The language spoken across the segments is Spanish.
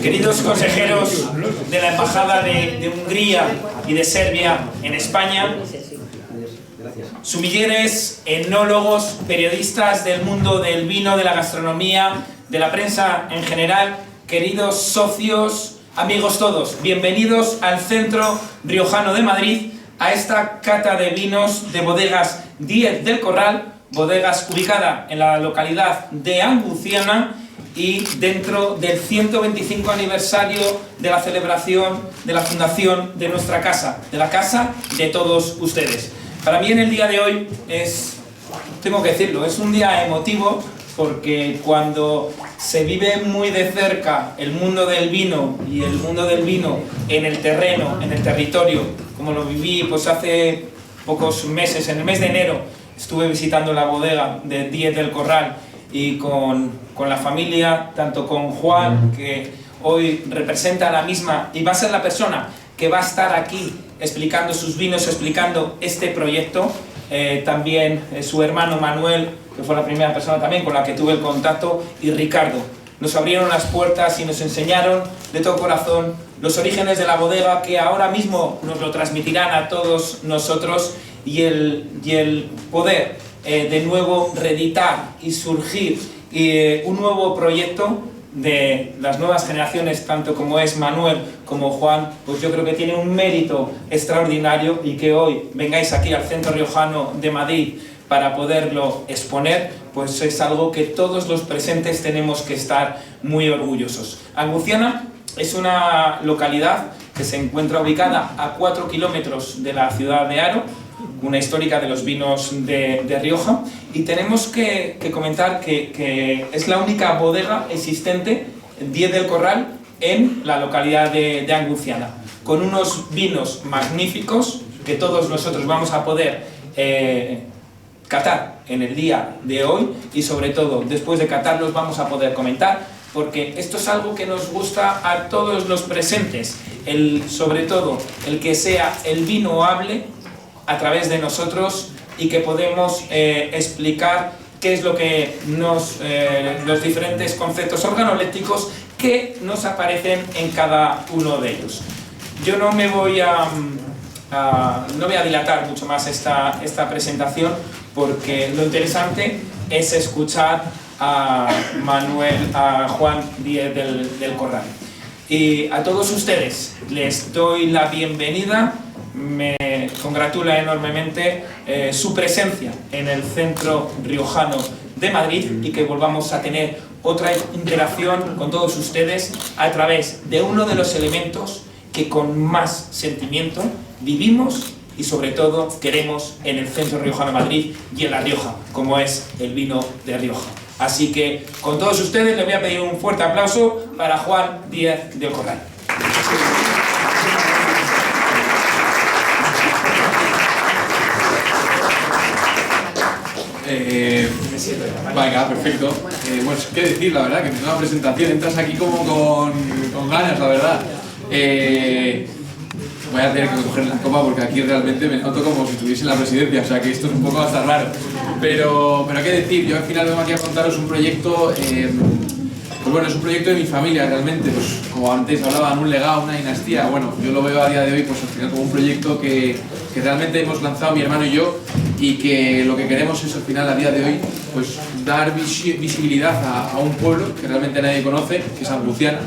Queridos consejeros de la Embajada de Hungría y de Serbia en España, sumilleres, etnólogos, periodistas del mundo del vino, de la gastronomía, de la prensa en general, queridos socios, amigos todos, bienvenidos al Centro Riojano de Madrid, a esta cata de vinos de bodegas Díez del Corral, bodegas ubicada en la localidad de Anguciana y dentro del 125 aniversario de la celebración de la fundación de nuestra casa, de la casa de todos ustedes. Para mí en el día de hoy tengo que decirlo, es un día emotivo porque cuando se vive muy de cerca el mundo del vino y el mundo del vino en el terreno, en el territorio, como lo viví pues hace pocos meses, en el mes de enero, estuve visitando la bodega de Díez del Corral y con la familia, tanto con Juan, que hoy representa la misma y va a ser la persona que va a estar aquí explicando sus vinos, explicando este proyecto, también su hermano Manuel, que fue la primera persona también con la que tuve el contacto, y Ricardo. Nos abrieron las puertas y nos enseñaron de todo corazón los orígenes de la bodega, que ahora mismo nos lo transmitirán a todos nosotros, y el poder de nuevo reeditar y surgir un nuevo proyecto de las nuevas generaciones, tanto como es Manuel como Juan, pues yo creo que tiene un mérito extraordinario, y que hoy vengáis aquí al Centro Riojano de Madrid para poderlo exponer, pues es algo que todos los presentes tenemos que estar muy orgullosos. Anguciana es una localidad que se encuentra ubicada a 4 kilómetros de la ciudad de Haro, una histórica de los vinos de Rioja, y tenemos que comentar que es la única bodega existente, Díez del Corral, en la localidad de Anguciana, con unos vinos magníficos que todos nosotros vamos a poder catar en el día de hoy, y sobre todo después de catarlos vamos a poder comentar, porque esto es algo que nos gusta a todos los presentes, sobre todo el que sea el vino hable a través de nosotros y que podemos explicar qué es lo que los diferentes conceptos organolépticos que nos aparecen en cada uno de ellos. Yo no me voy no voy a dilatar mucho más esta presentación, porque lo interesante es escuchar a Juan Díez del Corral. Y a todos ustedes les doy la bienvenida. Me congratula enormemente su presencia en el Centro Riojano de Madrid, y que volvamos a tener otra interacción con todos ustedes a través de uno de los elementos que con más sentimiento vivimos y sobre todo queremos en el Centro Riojano de Madrid y en La Rioja, como es el vino de Rioja. Así que con todos ustedes les voy a pedir un fuerte aplauso para Juan Díez del Corral. Venga, perfecto. Bueno, qué decir, la verdad, que en una presentación entras aquí como con ganas, la verdad. Voy a tener que coger la copa porque aquí realmente me noto como si estuviese en la presidencia, o sea que esto es un poco hasta raro. Pero qué decir, yo al final vengo aquí a contaros un proyecto, pues bueno, es un proyecto de mi familia realmente, pues como antes hablaban, un legado, una dinastía. Bueno, yo lo veo a día de hoy pues al final como un proyecto que realmente hemos lanzado mi hermano y yo, y que lo que queremos es al final a día de hoy pues dar visibilidad a un pueblo que realmente nadie conoce, que es Anguciana,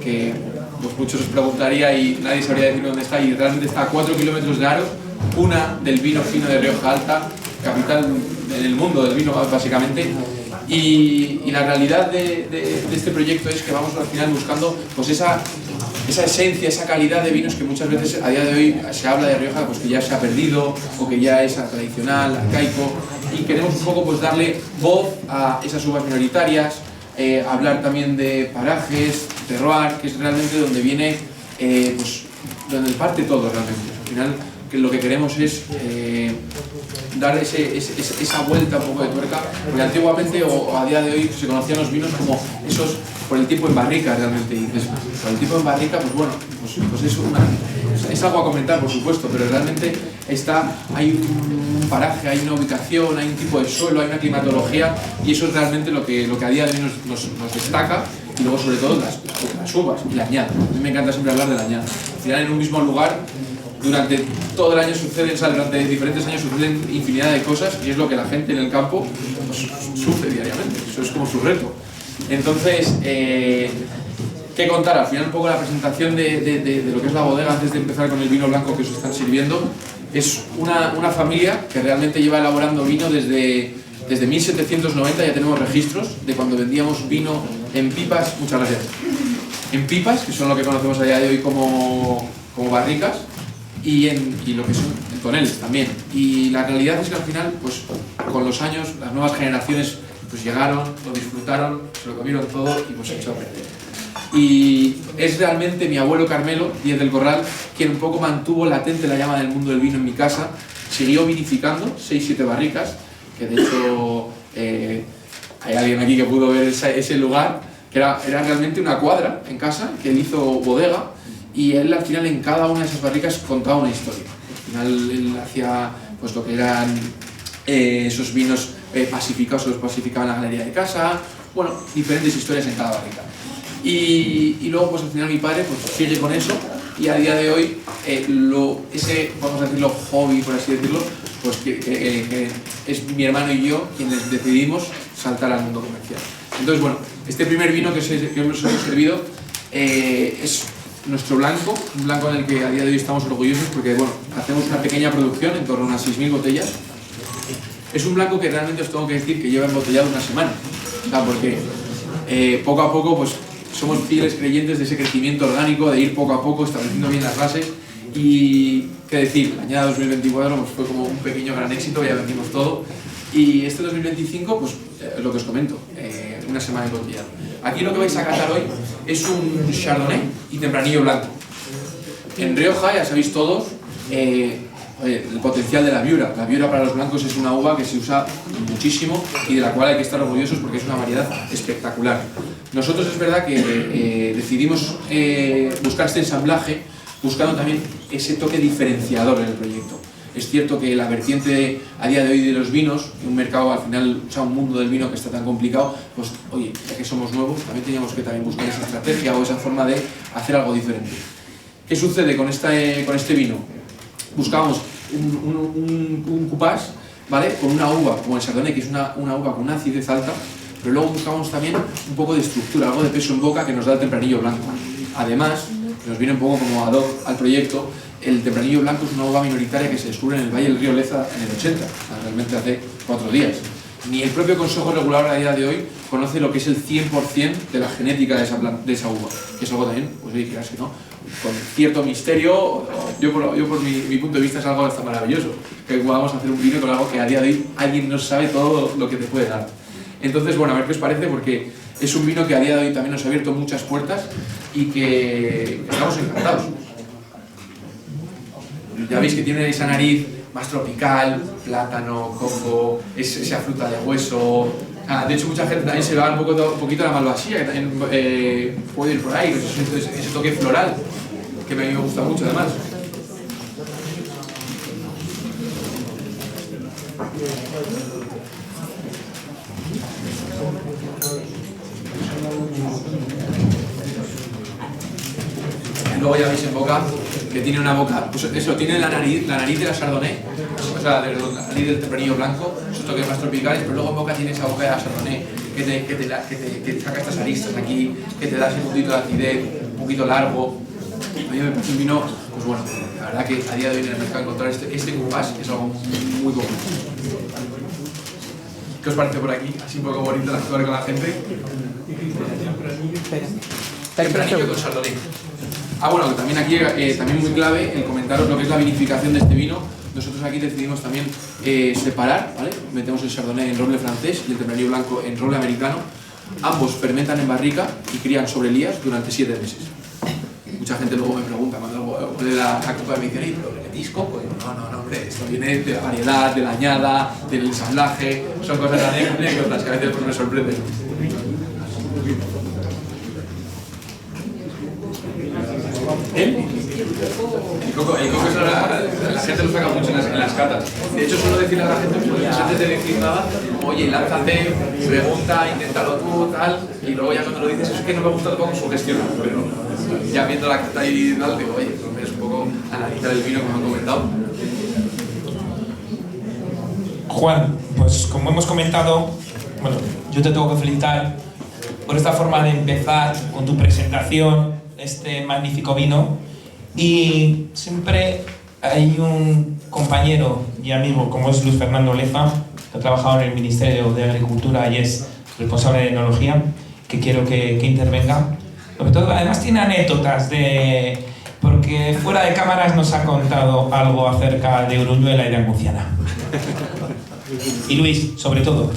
que pues muchos os preguntaría y nadie sabría decir dónde está, y realmente está a 4 kilómetros de Haro, cuna del vino fino de Rioja Alta, capital del mundo del vino básicamente. Y la realidad de este proyecto es que vamos al final buscando pues esa esencia, esa calidad de vinos que muchas veces a día de hoy se habla de Rioja pues que ya se ha perdido o que ya es tradicional, arcaico, y queremos un poco pues darle voz a esas uvas minoritarias, hablar también de parajes, terroir, que es realmente donde viene, pues donde parte todo realmente. Al final que lo que queremos es dar esa vuelta un poco de tuerca, porque antiguamente o a día de hoy se conocían los vinos como esos por el tipo en barrica realmente, y dices, por el tipo en barrica, pues bueno, pues es algo a comentar por supuesto, pero realmente hay un paraje, hay una ubicación, hay un tipo de suelo, hay una climatología, y eso es realmente lo que a día de hoy nos destaca y luego sobre todo las uvas y la añada. A mí me encanta siempre hablar de la añada. Al final en un mismo lugar durante todo el año suceden, o sea, durante diferentes años suceden infinidad de cosas y es lo que la gente en el campo pues, sufre diariamente, eso es como su reto. Entonces, ¿qué contar? Al final un poco la presentación de lo que es la bodega antes de empezar con el vino blanco que os están sirviendo. Es una familia que realmente lleva elaborando vino desde 1790, ya tenemos registros de cuando vendíamos vino en pipas, muchas gracias, en pipas, que son lo que conocemos a día de hoy como barricas, y lo que son en toneles también. Y la realidad es que al final, pues con los años, las nuevas generaciones pues llegaron, lo disfrutaron, se lo comieron todo y pues se echó a perder. Y es realmente mi abuelo Carmelo, Díez del Corral, quien un poco mantuvo latente la llama del mundo del vino en mi casa, siguió vinificando 6-7 barricas, que de hecho hay alguien aquí que pudo ver ese lugar, que era realmente una cuadra en casa, que él hizo bodega, y él al final en cada una de esas barricas contaba una historia. Al final él hacía pues lo que eran esos vinos pacificados, los pacificaba en la galería de casa, bueno, diferentes historias en cada barrica. Y luego pues al final mi padre pues sigue con eso y a día de hoy ese, vamos a decirlo, hobby, por así decirlo, pues que es mi hermano y yo quienes decidimos saltar al mundo comercial. Entonces bueno, este primer vino que hemos servido es nuestro blanco, un blanco en el que a día de hoy estamos orgullosos porque bueno, hacemos una pequeña producción en torno a unas 6.000 botellas. Es un blanco que realmente os tengo que decir que lleva embotellado una semana, o sea, porque poco a poco pues somos fieles creyentes de ese crecimiento orgánico, de ir poco a poco estableciendo bien las bases y, qué decir, la añada 2024 pues, fue como un pequeño gran éxito, ya vendimos todo y este 2025, pues lo que os comento, una semana embotellado. Aquí lo que vais a catar hoy es un Chardonnay y Tempranillo blanco. En Rioja, ya sabéis todos, el potencial de la Viura. La Viura para los blancos es una uva que se usa muchísimo y de la cual hay que estar orgullosos porque es una variedad espectacular. Nosotros es verdad que decidimos buscar este ensamblaje buscando también ese toque diferenciador en el proyecto. Es cierto que la vertiente a día de hoy de los vinos, un mercado al final, o sea, un mundo del vino que está tan complicado, pues oye, ya que somos nuevos, también teníamos que también buscar esa estrategia o esa forma de hacer algo diferente. ¿Qué sucede con este vino? Buscamos un cupás, ¿vale? Con una uva como el Chardonnay, que es una uva con una acidez alta, pero luego buscamos también un poco de estructura, algo de peso en boca que nos da el Tempranillo blanco. Además, nos viene un poco como ad hoc al proyecto, el Tempranillo blanco es una uva minoritaria que se descubre en el Valle del Río Leza en el 80, realmente hace 4 días. Ni el propio Consejo Regulador a día de hoy conoce lo que es el 100% de la genética de esa uva, que es algo también, pues dijeras que no, con cierto misterio, yo por mi punto de vista es algo hasta maravilloso, que podamos hacer un vino con algo que a día de hoy alguien no sabe todo lo que te puede dar. Entonces, bueno, a ver qué os parece, porque es un vino que a día de hoy también nos ha abierto muchas puertas y que estamos encantados. Ya veis que tiene esa nariz más tropical, plátano, coco, esa fruta de hueso. De hecho, mucha gente también se va un poquito a la malvasía, que también puede ir por ahí, ese toque floral, que a mí me gusta mucho además. Luego ya veis en boca que tiene una boca, pues eso, tiene la nariz de la Chardonnay, o sea, la nariz del Tempranillo blanco, esos toques más tropicales, pero luego en boca tiene esa boca de la Chardonnay que te saca estas aristas aquí, que te da ese puntito de acidez, un poquito largo. A mí me parece un vino, pues bueno, la verdad que a día de hoy en el mercado encontrar este cupás es algo muy común. ¿Qué os parece por aquí? Así un poco bonito actuar con la gente. Tempranillo con Chardonnay. Bueno, también aquí, también muy clave, el comentaros lo que es la vinificación de este vino. Nosotros aquí decidimos también separar, ¿vale? Metemos el Chardonnay en roble francés y el Tempranillo blanco en roble americano. Ambos fermentan en barrica y crían sobre lías durante 7 meses. Mucha gente luego me pregunta cuando huele la copa de medicinal, ¿pero le metís coco? No, hombre, esto viene de la variedad, de la añada, del ensamblaje, son cosas anécdotas que a veces pues, me sorprenden. ¿Él? El coco es la gente lo saca mucho en las catas. De hecho, suelo decirle a la gente, pues, antes de decir nada, oye, lánzate, pregunta, inténtalo tú, tal, y luego ya cuando lo dices, es que no me gusta tampoco sugestionar, pero ya viendo la cata y tal, digo, oye, pues es un poco analizar el vino, como han comentado. Juan, pues como hemos comentado, bueno, yo te tengo que felicitar por esta forma de empezar con tu presentación, este magnífico vino, y siempre hay un compañero y amigo como es Luis Fernando Leza, que ha trabajado en el Ministerio de Agricultura y es responsable de enología, que quiero que intervenga. Sobre todo, además tiene anécdotas porque fuera de cámaras nos ha contado algo acerca de Uruñuela y de Anguciana. Y Luis, sobre todo,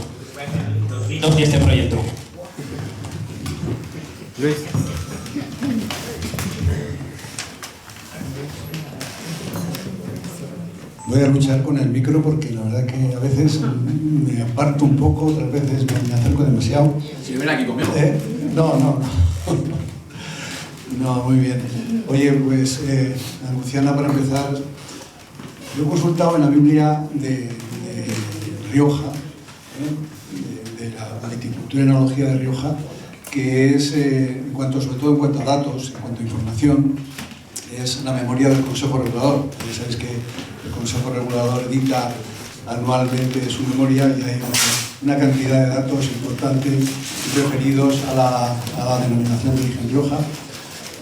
¿dónde este proyecto? Luis. Voy a luchar con el micro porque la verdad que a veces me aparto un poco, otras veces me acerco demasiado. Si ven aquí conmigo. No, muy bien. Oye, pues Anguciana, para empezar, yo he consultado en la Biblia de Rioja, de la viticultura y enología de Rioja, que es, sobre todo en cuanto a datos, en cuanto a información, es la memoria del Consejo Regulador. Ya sabéis que el Consejo Regulador edita anualmente su memoria y hay una cantidad de datos importantes referidos a la denominación de origen Rioja.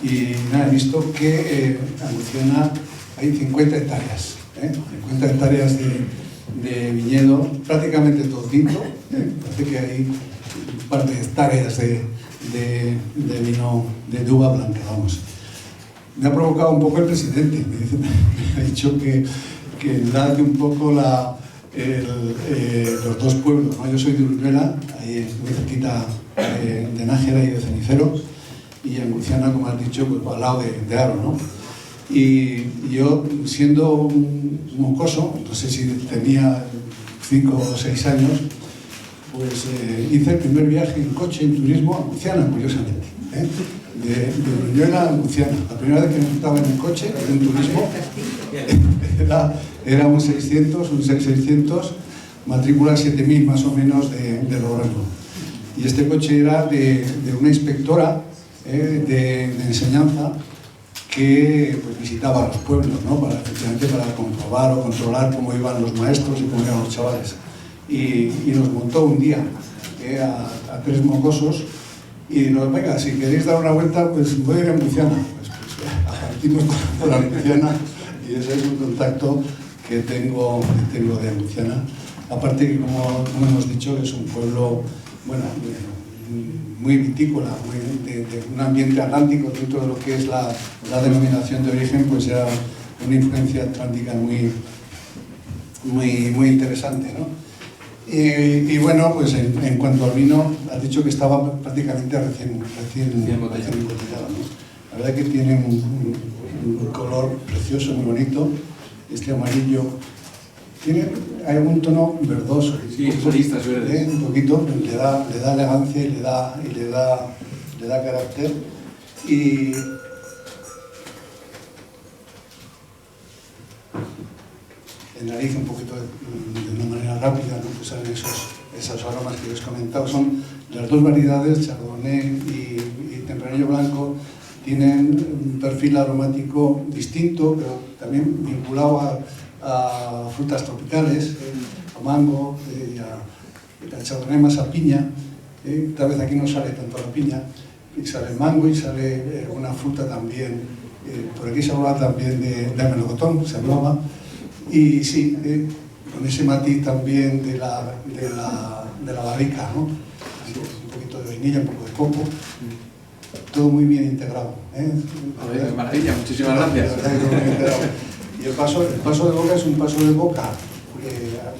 Y nada, he visto que en Anguciana hay 50 hectáreas, 50 hectáreas de viñedo, prácticamente todito, parece que hay un par de hectáreas de vino de uva blanca, vamos. Me ha provocado un poco el presidente, me ha dicho que date un poco los dos pueblos, ¿no? Yo soy de Uruñuela, ahí muy cerquita de Nájera y de Cenicero, y Anguciana, como has dicho, pues al lado de Haro, ¿no? Y yo, siendo un mocoso, no sé si tenía 5 o 6 años, pues hice el primer viaje en coche, en turismo, a Anguciana, curiosamente, de Uruñuela a Anguciana. La primera vez que me montaba en un coche, en turismo, era un 6600, matrícula 7000 más o menos de Logroño. Y este coche era de una inspectora de enseñanza que pues, visitaba los pueblos, ¿no? Efectivamente para comprobar o controlar cómo iban los maestros y cómo iban los chavales. Y nos montó un día a 3 mocosos y nos, venga, si queréis dar una vuelta, pues voy a ir a Anguciana. Pues partimos por la Anguciana y ese es un contacto que tengo de Anguciana. Aparte que, como hemos dicho, es un pueblo, bueno, muy vitícola, de un ambiente atlántico dentro de lo que es la denominación de origen, pues era una influencia atlántica muy interesante, ¿no? Y bueno, pues en cuanto al vino, has dicho que estaba prácticamente recién embotellado, ¿no? La verdad que tiene un color precioso, muy bonito, este amarillo. Hay un tono verdoso, sí, solistas verdes. Un poquito, le da elegancia y le da carácter. Y el nariz un poquito de una manera rápida, ¿no? Pues salen esos aromas que os he comentado. Son las dos variedades, Chardonnay y Tempranillo Blanco, tienen un perfil aromático distinto, pero también vinculado a frutas tropicales, a mango, a Chardonnay más a piña. Tal vez aquí no sale tanto la piña, y sale el mango y sale una fruta también. Por aquí se hablaba también de melocotón, se hablaba. Y sí, con ese matiz también de la barrica, ¿no? Un poquito de vainilla, un poco de coco. Todo muy bien integrado. Maravilla, muchísimas gracias. Y el paso de boca es un paso de boca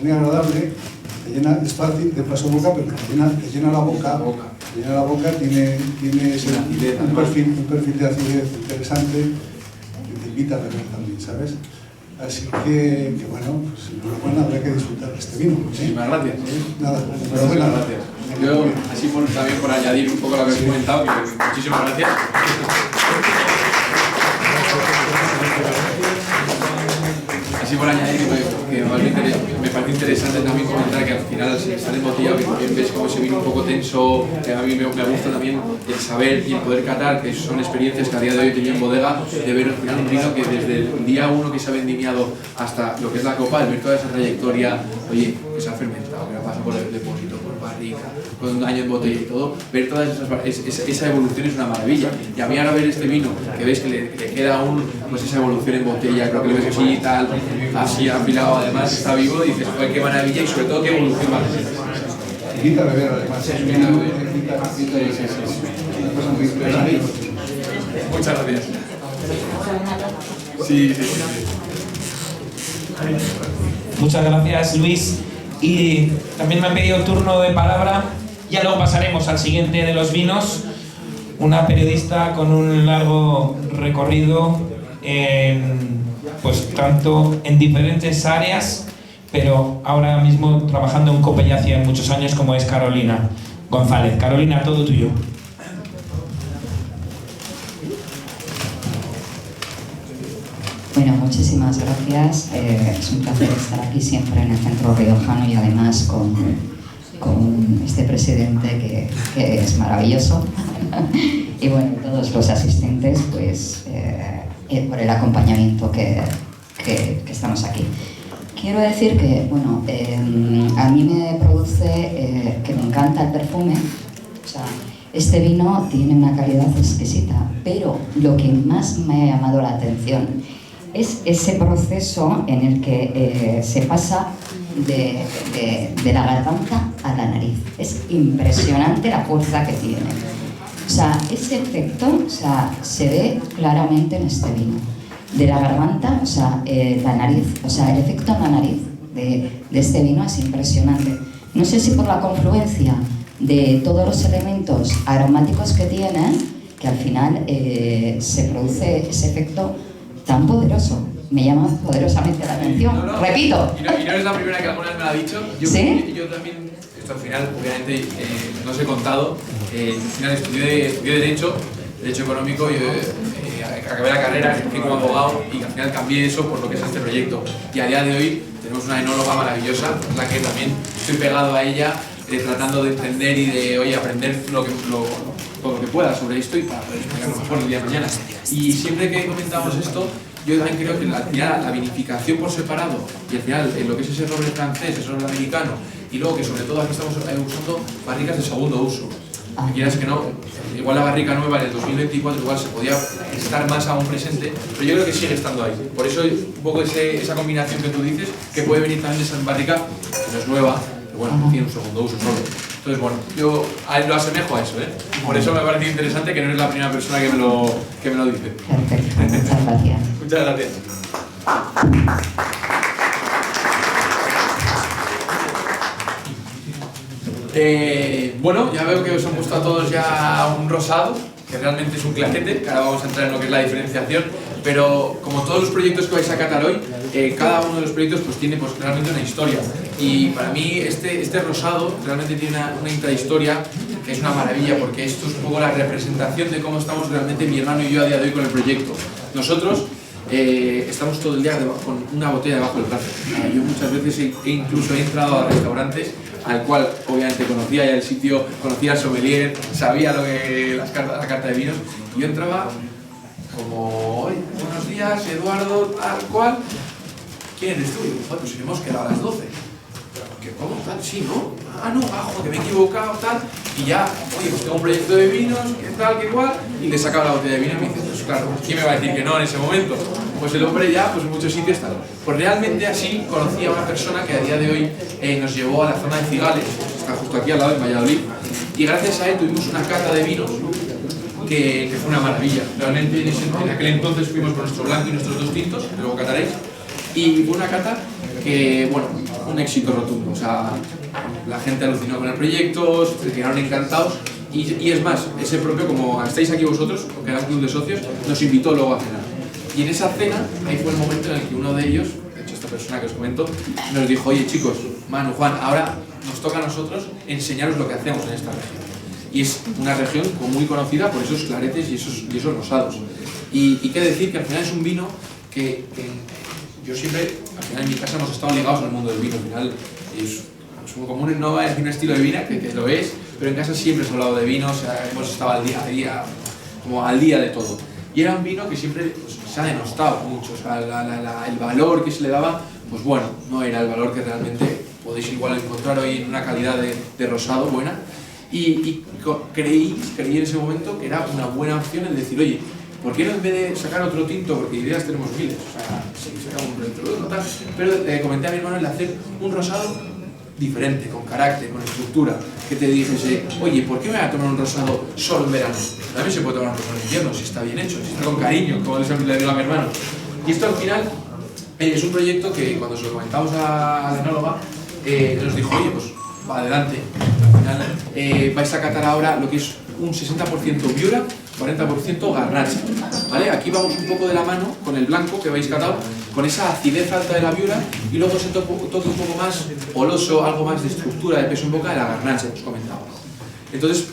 muy agradable, es fácil de paso de boca, pero te llena la boca. Llena la boca, tiene un perfil de acidez interesante que te invita a beber también, ¿sabes? Así que bueno, pues enhorabuena, habrá que disfrutar de este vino. Muchísimas gracias. Nada, muchísimas gracias. Yo, así también por añadir un poco lo que has comentado, que muchísimas gracias. por añadir que me parece interesante también comentar que al final si está embotellado, que también ves como ese vino un poco tenso, que a mí me gusta también el saber y el poder catar, que son experiencias que a día de hoy he tenido en bodega, de ver al final un vino que desde el día 1 que se ha vendimiado hasta lo que es la copa, el ver toda esa trayectoria, oye, que se ha fermentado, que ha pasado por el depósito, por barrica, con un año en botella y todo, ver toda esa evolución es una maravilla. Y a mí ahora ver este vino, que ves que le queda aún pues esa evolución en botella, creo que lo ves así y tal, así afilado, además está vivo, y dices, joder, qué maravilla y sobre todo qué evolución va a tener. Invita a beber, además. Muchas gracias. Sí. Muchas gracias, Luis. Y también me han pedido turno de palabra. Ya luego pasaremos al siguiente de los vinos. Una periodista con un largo recorrido, pues tanto en diferentes áreas, pero ahora mismo trabajando en Copa ya hace muchos años, como es Carolina González. Carolina, todo tuyo. Bueno, muchísimas gracias. Es un placer estar aquí siempre en el Centro Riojano y además con este presidente que es maravilloso. Y bueno, todos los asistentes, pues por el acompañamiento que estamos aquí. Quiero decir que, bueno, a mí me produce que me encanta el perfume. O sea, este vino tiene una calidad exquisita, pero lo que más me ha llamado la atención es ese proceso en el que se pasa de la garganta a la nariz. Es impresionante la fuerza que tiene. O sea, ese efecto, o sea, se ve claramente en este vino. De la garganta, o sea, la nariz, o sea, el efecto en la nariz de este vino es impresionante. No sé si por la confluencia de todos los elementos aromáticos que tiene, que al final se produce ese efecto tan poderoso. Me llama poderosamente la atención. No. Repito. Y no eres la primera que alguna vez me lo ha dicho. ¿Sí? Yo también, esto al final, obviamente, no os he contado, al final estudié Derecho Económico, y acabé la carrera, ejercí como abogado y al final cambié eso por lo que es este proyecto. Y a día de hoy tenemos una enóloga maravillosa, la que también estoy pegado a ella, tratando de entender y de aprender todo lo que pueda sobre esto y para poder explicarlo mejor el día de mañana. Y siempre que comentamos esto, yo también creo que la vinificación por separado y al final lo que es ese roble francés, ese roble americano, y luego que sobre todo aquí estamos usando barricas de segundo uso. Quieras que no, igual la barrica nueva en el 2024 igual se podía estar más aún presente, pero yo creo que sigue estando ahí. Por eso un poco esa combinación que tú dices, que puede venir también de esa barrica, que no es nueva, pero bueno, tiene un segundo uso solo. Entonces, bueno, yo lo asemejo a eso, ¿eh? Por eso me ha parecido interesante que no eres la primera persona que me lo dice. Perfecto, muchas gracias. Muchas gracias. Bueno, ya veo que os han puesto a todos ya un rosado, que realmente es un clarete, que ahora vamos a entrar en lo que es la diferenciación, pero como todos los proyectos que vais a catar hoy, cada uno de los proyectos pues tiene pues realmente una historia, y para mí este rosado realmente tiene una intrahistoria que es una maravilla, porque esto es un poco la representación de cómo estamos realmente mi hermano y yo a día de hoy con el proyecto. Nosotros estamos todo el día con una botella debajo del brazo. Yo muchas veces incluso he entrado a restaurantes al cual obviamente conocía ya el sitio, conocía al sommelier, sabía la carta de vinos, y yo entraba como, oye, buenos días, Eduardo, tal cual, ¿quién eres tú? Y yo, joder, pues hemos quedado a las 12. ¿Cómo? Tal, sí, ¿no? Ah, no, joder, que me he equivocado, tal, y ya, oye, pues tengo un proyecto de vinos, que tal, que igual, y le sacaba la botella de vino y me dice, pues claro, ¿quién me va a decir que no en ese momento? Pues el hombre ya, pues en muchos sitios tal. Pues realmente así conocí a una persona que a día de hoy nos llevó a la zona de Cigales, está justo aquí al lado, en Valladolid, y gracias a él tuvimos una cata de vinos que fue una maravilla. Realmente en aquel entonces fuimos con nuestro blanco y nuestros 2 tintos, que luego cataréis, y fue una cata que, bueno, un éxito rotundo. O sea, la gente alucinó con el proyecto, se quedaron encantados, y es más, ese propio, como estáis aquí vosotros, que era un club de socios, nos invitó luego a cenar. Y en esa cena, ahí fue el momento en el que uno de ellos, de hecho esta persona que os comento, nos dijo, oye chicos, Manu, Juan, ahora nos toca a nosotros enseñaros lo que hacemos en esta región. Y es una región muy conocida por esos claretes y esos rosados. Y qué decir que al final es un vino que yo siempre, al final en mi casa hemos estado ligados al mundo del vino, al final es muy común, no va a decir un estilo de vida, que lo es, pero en casa siempre hemos hablado de vino, o sea, hemos estado al día a día, como al día de todo. Y era un vino que siempre pues, se ha denostado mucho, o sea, el valor que se le daba, pues bueno, no era el valor que realmente podéis igual encontrar hoy en una calidad de rosado buena. Y creí en ese momento que era una buena opción el decir, oye, ¿por qué no en vez de sacar otro tinto? Porque ideas tenemos miles, o sea, sí, sacamos un proyecto, tal, pero comenté a mi hermano el hacer un rosado diferente, con carácter, con estructura, que te dijese, oye, ¿por qué me voy a tomar un rosado solo en verano? También se puede tomar un rosado en invierno, si está bien hecho, si está con cariño, como le digo a mi hermano. Y esto al final es un proyecto que cuando se lo comentamos a la enóloga, nos dijo, oye, pues va adelante. Al final vais a catar ahora lo que es un 60% Viura, 40% Garnacha, ¿vale? Aquí vamos un poco de la mano con el blanco que habéis catado, con esa acidez alta de la Viura y luego ese toque un poco más oloso, algo más de estructura, de peso en boca de la Garnacha que os comentaba. Entonces,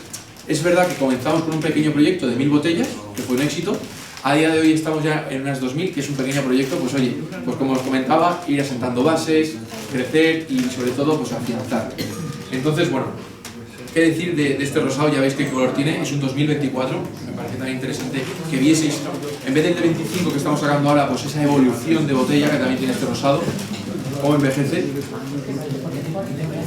es verdad que comenzamos con un pequeño proyecto de 1000 botellas, que fue un éxito. A día de hoy estamos ya en unas 2000, que es un pequeño proyecto, pues oye, pues como os comentaba, ir asentando bases, crecer y sobre todo pues afianzar. Entonces, bueno, ¿qué decir de este rosado? Ya veis qué color tiene, es un 2024, me parece también interesante que vieseis, en vez del de 25 que estamos sacando ahora, pues esa evolución de botella que también tiene este rosado, cómo envejece.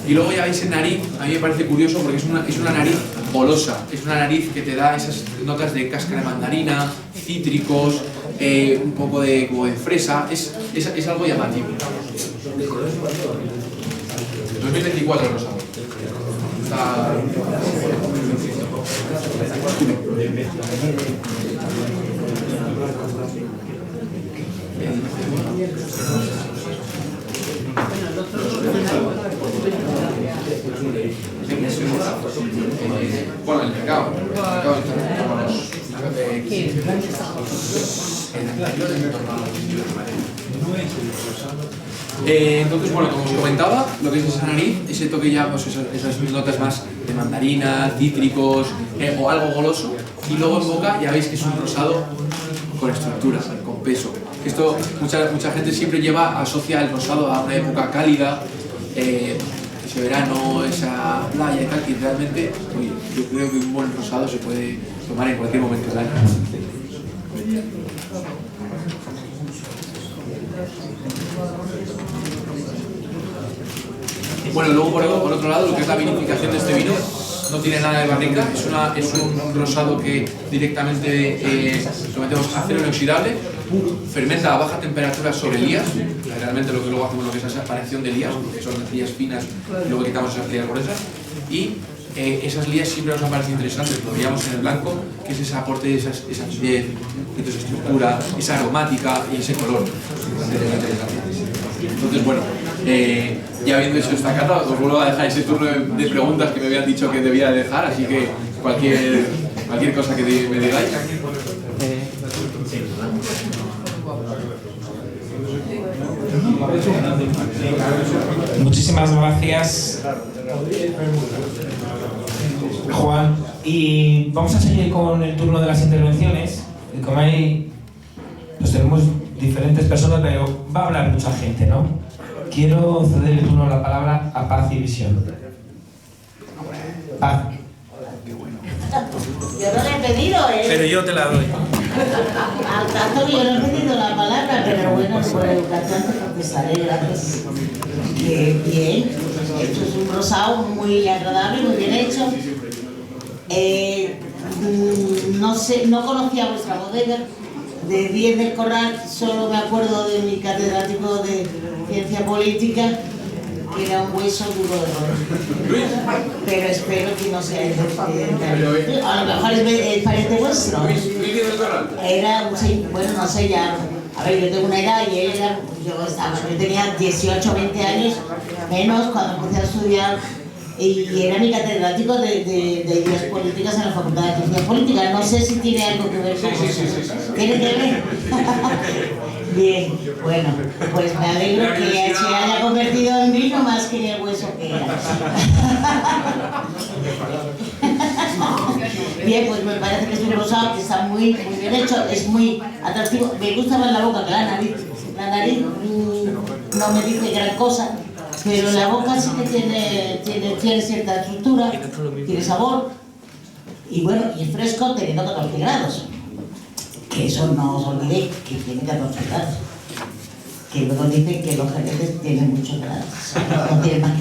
Y luego ya veis en nariz, a mí me parece curioso porque es una nariz olosa, es una nariz que te da esas notas de cáscara de mandarina, cítricos, un poco de, como de fresa, es algo llamativo. 2024 el rosado. Está... Bueno, el mercado entonces, bueno, como os comentaba, lo que es esa nariz, ese toque ya, pues esas notas más de mandarina, cítricos o algo goloso, y luego en boca ya veis que es un rosado con estructura, con peso. Esto mucha gente siempre asocia el rosado a una época cálida, ese verano, esa playa y tal, y realmente, oye, yo creo que un buen rosado se puede tomar en cualquier momento del año. Bueno, luego por otro lado, lo que es la vinificación de este vino, no tiene nada de barrica, es un rosado que directamente lo metemos a acero inoxidable, fermenta a baja temperatura sobre lías, realmente lo que luego hacemos lo que es esa aparición de lías, que son lías finas y luego quitamos esas lías gruesas, y esas lías siempre nos han parecido interesantes, lo veíamos en el blanco, que es ese aporte de esa acidez, esa estructura, esa aromática y ese color. Entonces, bueno, ya habiendo hecho esta cata, os vuelvo a dejar ese turno de preguntas que me habían dicho que debía dejar, así que cualquier cosa que me digáis. Muchísimas gracias, Juan. Y vamos a seguir con el turno de las intervenciones. Y como pues tenemos diferentes personas, pero va a hablar mucha gente, ¿no? Quiero ceder el turno de la palabra a Paz y Visión. Paz. Yo no le he pedido, Pero yo te la doy. Al tanto que yo no he pedido la palabra, pero bueno, por educación te contestaré, gracias. Bien, esto es un rosado muy agradable, muy bien hecho. No conocía vuestra bodega. De 10 del Corral solo me acuerdo de mi catedrático de ciencia política, que era un hueso duro de roer. Pero espero que no sea el a lo mejor es pariente vuestro. Era, sí, bueno, no sé ya. A ver, yo tengo una edad y él era, yo tenía 18 20 años menos cuando empecé a estudiar. Y era mi catedrático de ideas políticas en la Facultad de Ciencias Políticas. No sé si tiene algo que ver con eso. ¿Tiene que ver? Bien, bueno, pues me alegro que se haya convertido en vino más que en el hueso que era. Bien, pues me parece que es un rosado que está muy bien hecho, es muy atractivo. Me gusta más la boca que la nariz. La nariz no me dice gran cosa, pero la boca sí que tiene cierta estructura, tiene sabor, y bueno, y es fresco teniendo 14 grados. Que eso no os olvidéis, que tiene 14 grados. Que luego dicen que los jerezes tienen muchos grados, no tienen más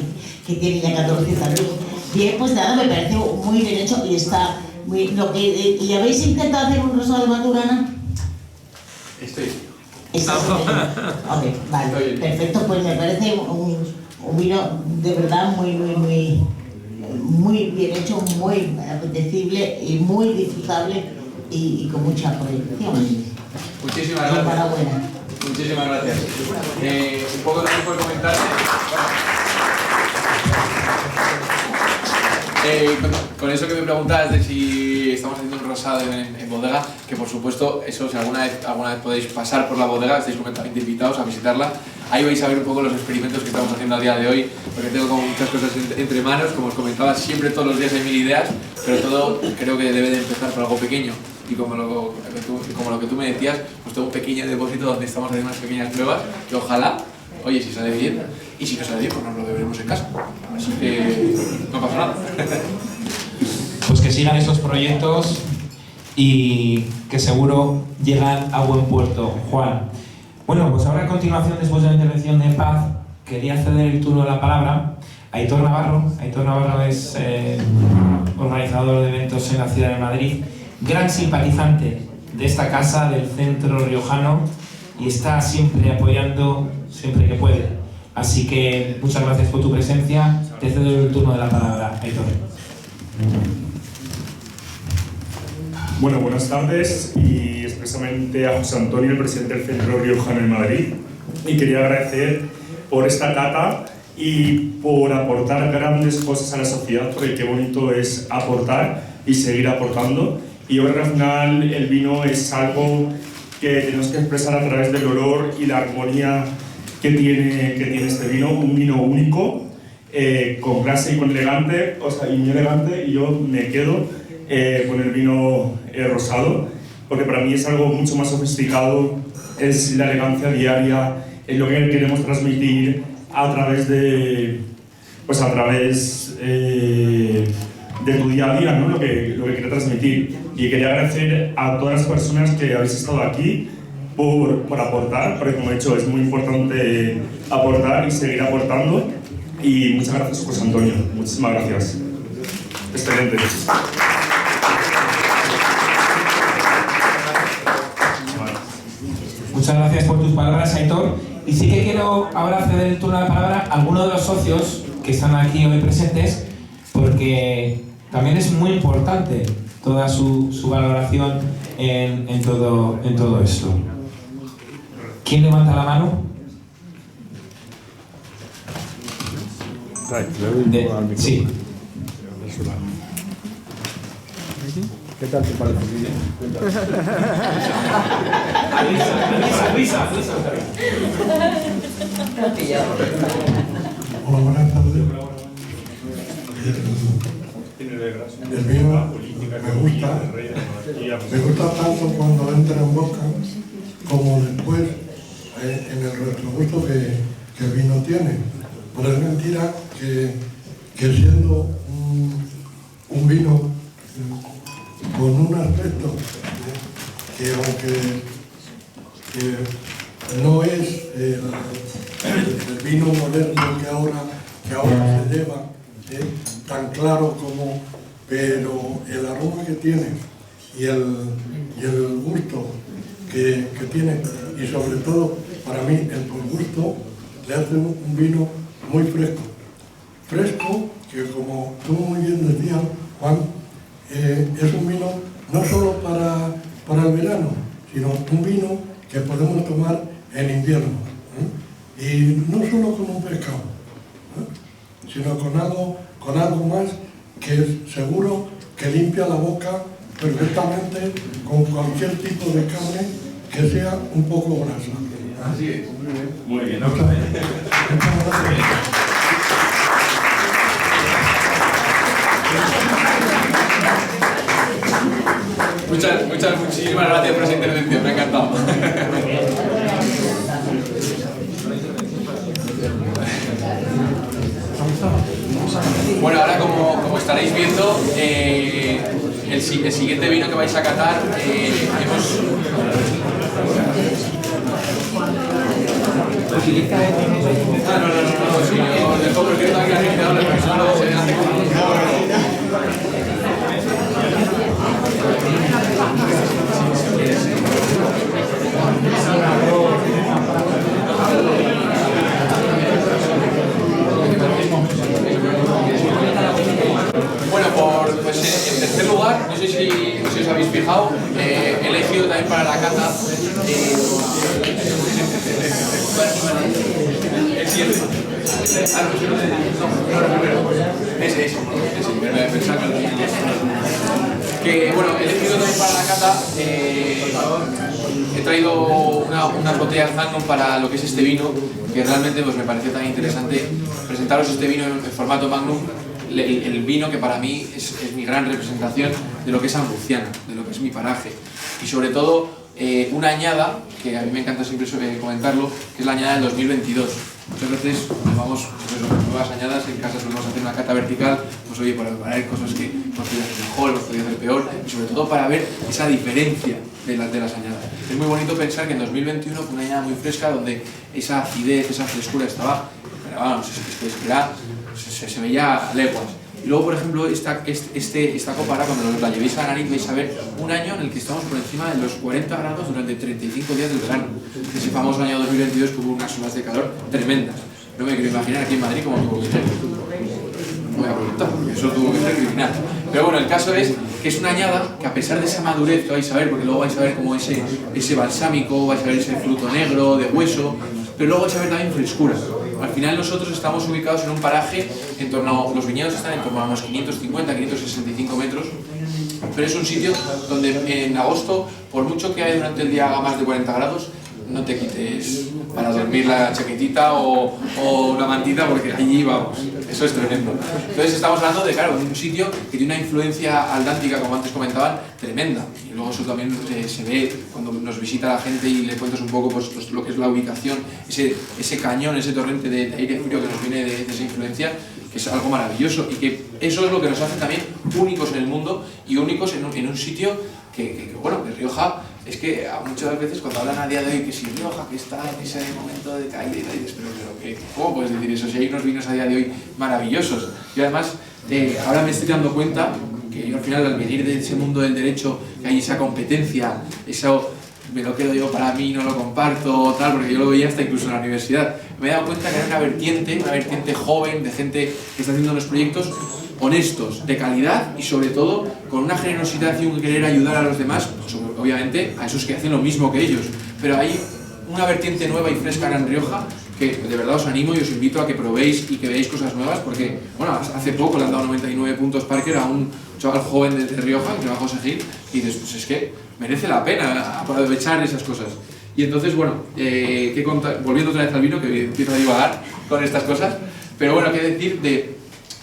que tienen ya 14 también. Bien, pues nada, me parece muy bien hecho y está muy... ¿Y habéis intentado hacer un rosado de Maturana? Estoy. Ok, vale, perfecto, pues me parece un vino de verdad muy bien hecho, muy apetecible y muy disfrutable y con mucha proyección. Muchísimas gracias. Enhorabuena. Muchísimas gracias. Un poco también por comentar. Con eso que me preguntabas de si estamos haciendo un rosado en bodega, que por supuesto, eso si alguna vez podéis pasar por la bodega, estáis completamente invitados a visitarla. Ahí vais a ver un poco los experimentos que estamos haciendo a día de hoy, porque tengo como muchas cosas entre manos, como os comentaba, siempre todos los días hay 1000 ideas, pero todo creo que debe de empezar por algo pequeño. Y como lo que tú me decías, pues tengo un pequeño depósito donde estamos haciendo unas pequeñas pruebas, que ojalá, oye, si sale bien, y si no sale bien, pues nos lo beberemos en casa. Así que no pasa nada. Pues que sigan estos proyectos y que seguro llegan a buen puerto. Juan. Bueno, pues ahora a continuación, después de la intervención de Paz, quería ceder el turno de la palabra a Aitor Navarro. Aitor Navarro es organizador de eventos en la ciudad de Madrid, gran simpatizante de esta casa, del centro riojano, y está siempre apoyando, siempre que puede. Así que muchas gracias por tu presencia. Te cedo el turno de la palabra, Aitor. Bueno, buenas tardes y expresamente a José Antonio, el presidente del Centro Riojano de Madrid. Y quería agradecer por esta cata y por aportar grandes cosas a la sociedad, porque qué bonito es aportar y seguir aportando. Y yo creo que al final el vino es algo que tenemos que expresar a través del olor y la armonía que tiene este vino, un vino único, con clase y con elegante, o sea, y muy elegante, y yo me quedo con el vino rosado, porque para mí es algo mucho más sofisticado, es la elegancia diaria, es lo que queremos transmitir a través de tu día a día, ¿no? lo que quiero transmitir. Y quería agradecer a todas las personas que habéis estado aquí por aportar, porque como he dicho es muy importante aportar y seguir aportando. Y muchas gracias, José Antonio, muchísimas gracias. Excelente. Muchas gracias por tus palabras, Aitor. Y sí que quiero ahora ceder el turno de la palabra a alguno de los socios que están aquí hoy presentes, porque también es muy importante toda su valoración en todo esto. ¿Quién levanta la mano? Sí. ¿Qué tal te parece? Avisa. Hola, buenas tardes. El vino me gusta tanto cuando entra en boca como después en el retrogusto que el vino tiene. Pero es mentira que siendo un vino con un aspecto que aunque no es el vino moderno que ahora se lleva tan claro como, pero el aroma que tiene y el gusto que tiene, y sobre todo para mí el buen gusto, le hace un vino muy fresco, que como tú muy bien decías, Juan, es un vino no solo para el verano, sino un vino que podemos tomar en invierno, y no solo con un pescado, sino con algo más que seguro que limpia la boca perfectamente con cualquier tipo de carne que sea un poco grasa. Así es. Muy bien. Muchas gracias. Muchísimas gracias por esa intervención, me ha encantado. Bueno, ahora como estaréis viendo, el siguiente vino que vais a catar, Bueno, pues en tercer lugar, no sé si os habéis fijado, he elegido también para la cata el siguiente. Ese, que bueno, he elegido también para la cata, he traído unas botellas Magnum para lo que es este vino, que realmente pues, me pareció tan interesante presentaros este vino en formato Magnum. El vino que para mí es mi gran representación de lo que es Anguciana, de lo que es mi paraje, y sobre todo una añada que a mí me encanta siempre comentarlo, que es la añada del 2022. Muchas veces vamos pues, nuevas añadas en casa, solemos hacer una cata vertical, pues oye, para ver cosas que nos podía hacer mejor, nos podía hacer peor, y sobre todo para ver esa diferencia de las añadas. Es muy bonito pensar que en 2021 fue una añada muy fresca donde esa acidez, esa frescura estaba, pero vamos, se veía a leguas. Y luego, por ejemplo, esta copa, ahora cuando la llevéis a la nariz vais a ver un año en el que estamos por encima de los 40 grados durante 35 días del verano. Ese famoso año 2022 que hubo unas olas de calor tremendas. No me quiero imaginar aquí en Madrid cómo tuvo que ser. No voy a preguntar, porque eso tuvo que ser criminal. Pero bueno, el caso es que es una añada que a pesar de esa madurez que vais a ver, porque luego vais a ver como ese balsámico, vais a ver ese fruto negro de hueso, pero luego vais a ver también frescura. Al final nosotros estamos ubicados en un paraje, los viñedos están en torno a unos 550, 565 metros, pero es un sitio donde en agosto, por mucho que haya durante el día haga más de 40 grados, no te quites para dormir la chaquetita o una mantita, porque allí vamos, eso es tremendo. Entonces estamos hablando de, claro, un sitio que tiene una influencia aldántica, como antes comentaban, tremenda. Y luego eso también se ve cuando nos visita la gente y le cuentas un poco pues lo que es la ubicación, ese cañón, ese torrente de aire frío que nos viene de esa influencia, que es algo maravilloso y que eso es lo que nos hace también únicos en el mundo y únicos en un sitio que bueno, que Rioja, es que muchas veces cuando hablan a día de hoy que si Rioja que está en ese momento de caída y tal, pero ¿cómo puedes decir eso? Si hay unos vinos a día de hoy maravillosos. Y además, ahora me estoy dando cuenta que yo al final al venir de ese mundo del derecho, que hay esa competencia, eso me lo quedo yo para mí, no lo comparto, tal, porque yo lo veía hasta incluso en la universidad. Me he dado cuenta que era una vertiente joven, de gente que está haciendo unos proyectos honestos, de calidad y sobre todo con una generosidad y un querer ayudar a los demás, pues, obviamente a esos que hacen lo mismo que ellos. Pero hay una vertiente nueva y fresca en Rioja que de verdad os animo y os invito a que probéis y que veáis cosas nuevas, porque bueno, hace poco le han dado 99 puntos Parker a un chaval joven de Rioja, que se llama José Gil, y dices, pues es que merece la pena aprovechar esas cosas. Y entonces, bueno, volviendo otra vez al vino, que empiezo a divagar con estas cosas, pero bueno, qué decir de,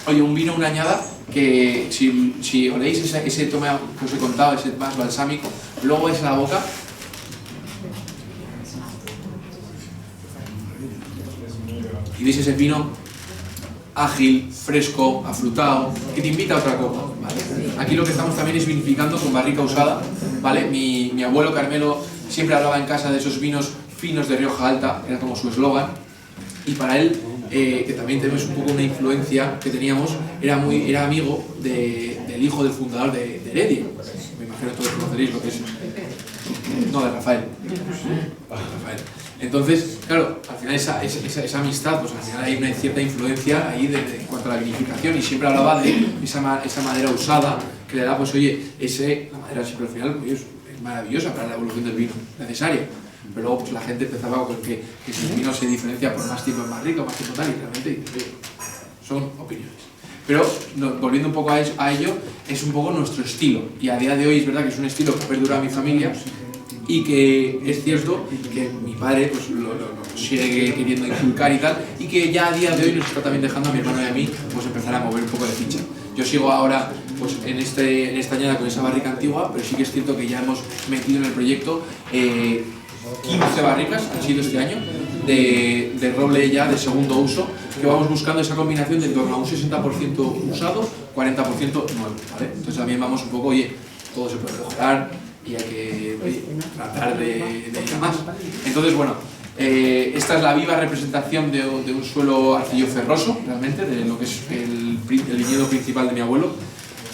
oye, un vino, una añada, que si oléis ese tome que os he contado, ese más balsámico, luego vais a la boca, y veis ese vino ágil, fresco, afrutado, que te invita a otra copa, ¿vale? Aquí lo que estamos también es vinificando con barrica usada, ¿vale? Mi abuelo Carmelo siempre hablaba en casa de esos vinos finos de Rioja Alta, era como su eslogan, y para él, que también tenemos un poco una influencia que teníamos, era amigo del hijo del fundador de Heredia. Me imagino que todos conoceréis lo que es... No, de Rafael. Entonces, claro, al final esa amistad, pues al final hay una cierta influencia ahí en cuanto a la vinificación, y siempre hablaba de esa madera usada que le da, pues oye, la madera siempre al final pues, es maravillosa para la evolución del vino, necesaria. Pero luego pues la gente empezaba con que si el vino se diferencia por más tiempo es más rico, más tiempo tal, y realmente son opiniones. Pero volviendo un poco a ello, es un poco nuestro estilo, y a día de hoy es verdad que es un estilo que ha perdurado en mi familia, y que es cierto que mi padre pues, lo sigue queriendo inculcar y tal, y que ya a día de hoy nos está también dejando a mi hermano y a mí pues empezar a mover un poco de ficha. Yo sigo ahora pues, en esta añada con esa barrica antigua, pero sí que es cierto que ya hemos metido en el proyecto 15 barricas, han sido este año, de roble ya de segundo uso, que vamos buscando esa combinación de en torno a un 60% usado, 40% nuevo, ¿vale? Entonces también vamos un poco, oye, todo se puede mejorar y hay que tratar de ir a más. Entonces, bueno, esta es la viva representación de un suelo arcillo-ferroso, realmente, de lo que es el viñedo principal de mi abuelo.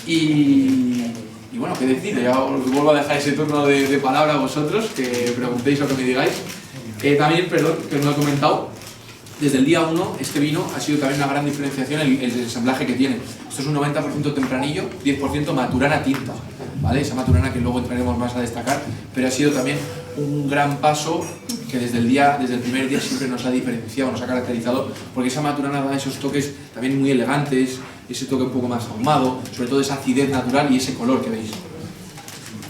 Y bueno, qué decir, ya os vuelvo a dejar ese turno de palabra a vosotros, que preguntéis o que me digáis. También, perdón, que no he comentado, desde el día 1 este vino ha sido también una gran diferenciación el ensamblaje que tiene. Esto es un 90% tempranillo, 10% maturana tinta, ¿vale? Esa maturana que luego entraremos más a destacar, pero ha sido también un gran paso que desde el primer día siempre nos ha diferenciado, nos ha caracterizado, porque esa maturana da esos toques también muy elegantes, ese toque un poco más ahumado, sobre todo esa acidez natural y ese color que veis.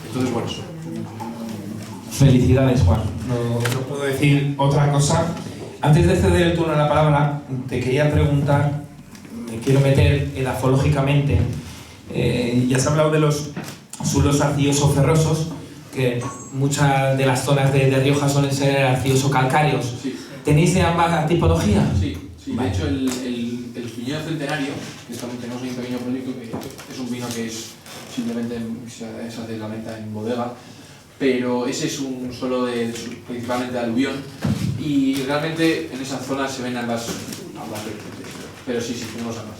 Entonces, bueno, eso. Felicidades, Juan. No puedo decir otra cosa. Antes de ceder el turno a la palabra, te quería preguntar, me quiero meter edafológicamente, ya se ha hablado de los suelos arcilloso-ferrosos, que muchas de las zonas de Rioja suelen ser arcilloso-calcáreos. Sí. ¿Tenéis de ambas tipologías? Sí. Vale. De hecho el viñedo centenario, que también tenemos un pequeño proyecto que es un vino que es simplemente se hace la venta en bodega, pero ese es un suelo principalmente de aluvión y realmente en esas zonas se ven ambas vertientes, pero sí, tenemos ambas.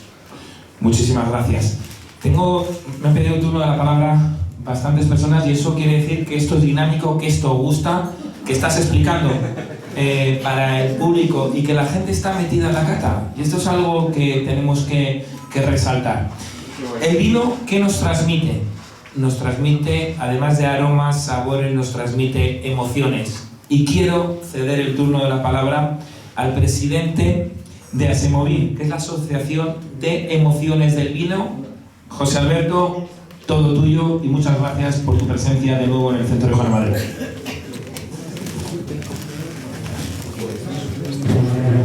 Muchísimas gracias. Me han pedido el turno de la palabra bastantes personas y eso quiere decir que esto es dinámico, que esto gusta, que estás explicando para el público y que la gente está metida en la cata. Y esto es algo que tenemos que resaltar. El vino, ¿qué nos transmite? Nos transmite, además de aromas, sabores, nos transmite emociones. Y quiero ceder el turno de la palabra al presidente de Asemovil, que es la Asociación de Emociones del Vino. José Alberto, todo tuyo y muchas gracias por tu presencia de nuevo en el Centro Riojano de Madrid.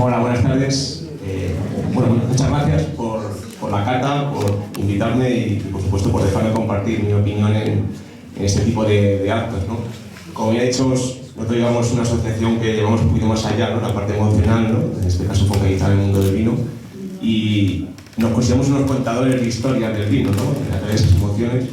Hola, buenas tardes. Muchas gracias por la cata, por invitarme y por supuesto por dejarme compartir mi opinión en este tipo de actos, ¿no? Como ya he dicho, nosotros llevamos una asociación que llevamos un poquito más allá, ¿no? La parte emocional, ¿no? En este caso focalizada en el mundo del vino, y nos consideramos unos contadores de historias del vino, ¿no? A través de esas emociones,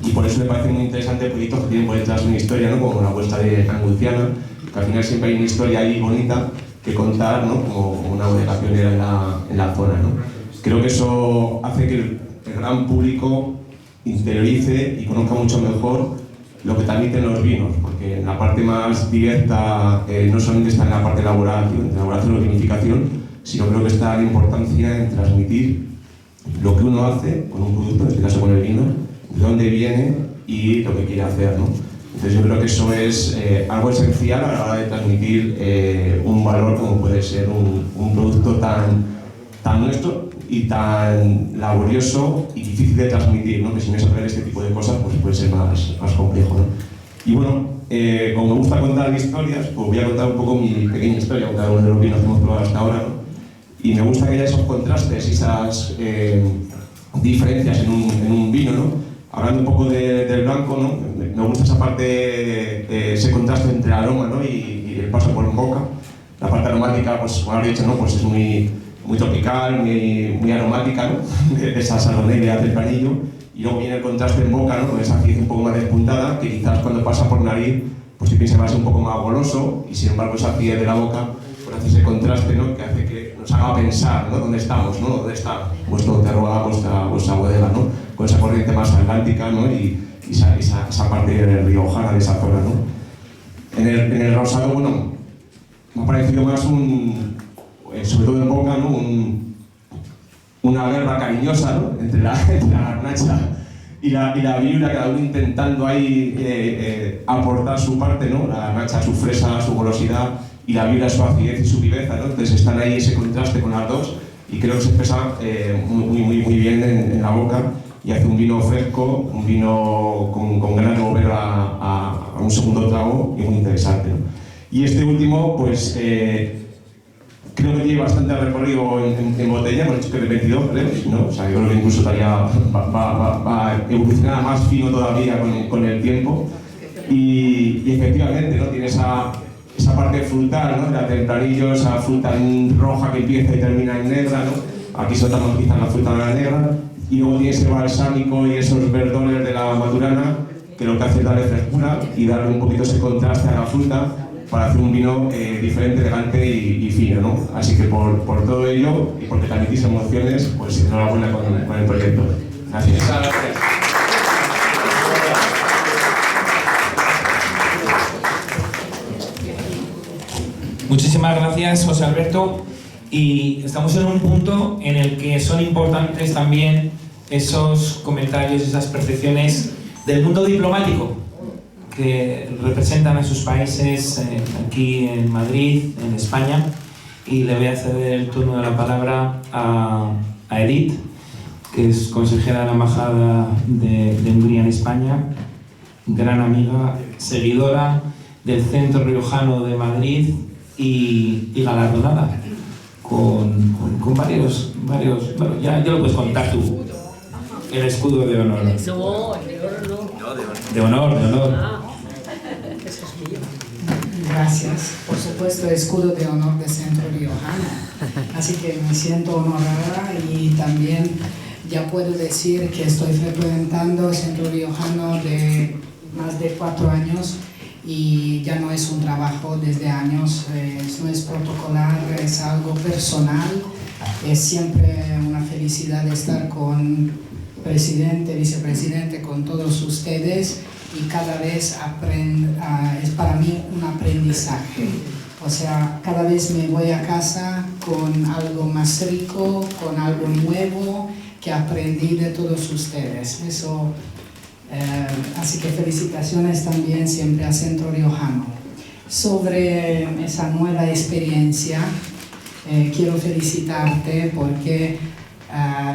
y por eso me parece muy interesante proyectos que tienen por detrás una historia, ¿no? Como la vuestra de Anguciana, que al final siempre hay una historia ahí bonita que contar, ¿no? Como una bodega pionera en la zona, ¿no? Creo que eso hace que el gran público interiorice y conozca mucho mejor lo que transmiten los vinos, porque en la parte más directa no solamente está en la parte de elaboración o vinificación, sino creo que está la importancia en transmitir lo que uno hace con un producto, en este caso con el vino, de dónde viene y lo que quiere hacer, ¿no? Entonces yo creo que eso es algo esencial a la hora de transmitir un valor como puede ser un producto tan nuestro y tan laborioso y difícil de transmitir, ¿no? Que si no saber este tipo de cosas pues puede ser más complejo, ¿no? Y bueno, como me gusta contar historias, pues voy a contar un poco mi pequeña historia con cada uno de los vinos que hemos probado hasta ahora, ¿no? Y me gusta que haya esos contrastes y esas diferencias en un vino, ¿no? Hablando un poco del blanco, ¿no? Me gusta esa parte, ese contraste entre el aroma, ¿no? y el paso por boca. La parte aromática, pues como habéis dicho, ¿no? Pues es muy tropical, muy aromática, ¿no? De esa salmonella del panillo. Y luego viene el contraste en boca, ¿no? Con esa acidez un poco más despuntada, que quizás cuando pasa por nariz, pues si piensa que va a ser un poco más goloso, y sin embargo esa acidez de la boca, pues hace ese contraste, ¿no? Que hace que nos haga pensar, ¿no? ¿Dónde estamos, ¿no? ¿Dónde está vuestro terroir, vuestra bodega, ¿no? Con esa corriente más atlántica, ¿no? Y esa parte riojana de esa zona, ¿no? En el rosado, bueno, me ha parecido más sobre todo en boca, ¿no? Una guerra cariñosa, ¿no? entre la garnacha y la viuda, cada uno intentando ahí aportar su parte, ¿no? La garnacha su fresa, su golosidad, y la viuda su acidez y su viveza, ¿no? Entonces están ahí ese contraste con las dos, y creo que se expresa muy bien en la boca, y hace un vino fresco, un vino con ganas de volver a un segundo trago, y muy interesante, ¿no? Y este último, pues creo que tiene bastante recorrido en botella, hemos dicho que de 22 breves, ¿no? O sea, yo creo que incluso todavía va a evolucionar más fino todavía con el tiempo, y efectivamente, ¿no? Tiene esa esa parte frutal, ¿no? De la tempranillo, esa fruta roja que empieza y termina en negra, ¿no? Aquí soltamos quizás la fruta de la negra, y luego tiene ese balsámico y esos verdones de la maturana, que lo que hace es darle frescura y darle un poquito ese contraste a la fruta para hacer un vino diferente, elegante y fino, ¿no? Así que por todo ello, y porque transmitís emociones, pues enhorabuena con el proyecto. Gracias. Muchas gracias. Muchísimas gracias, José Alberto. Y estamos en un punto en el que son importantes también esos comentarios, esas percepciones del mundo diplomático que representan a sus países aquí en Madrid, en España. Y le voy a ceder el turno de la palabra a Edith, que es consejera de la Embajada de Hungría en España, gran amiga, seguidora del Centro Riojano de Madrid y galardonada con varios, bueno, ya lo puedes contar tú, el escudo de honor. No, de honor no. De honor. Ah. Gracias. Por supuesto, escudo de honor del Centro Riojano. Así que me siento honorada y también ya puedo decir que estoy frecuentando el Centro Riojano de más de 4 años y ya no es un trabajo desde años, no es protocolar, es algo personal. Es siempre una felicidad estar con presidente, vicepresidente, con todos ustedes, y cada vez es para mí un aprendizaje. O sea, cada vez me voy a casa con algo más rico, con algo nuevo que aprendí de todos ustedes. Eso, así que felicitaciones también siempre al Centro Riojano. Sobre esa nueva experiencia, quiero felicitarte porque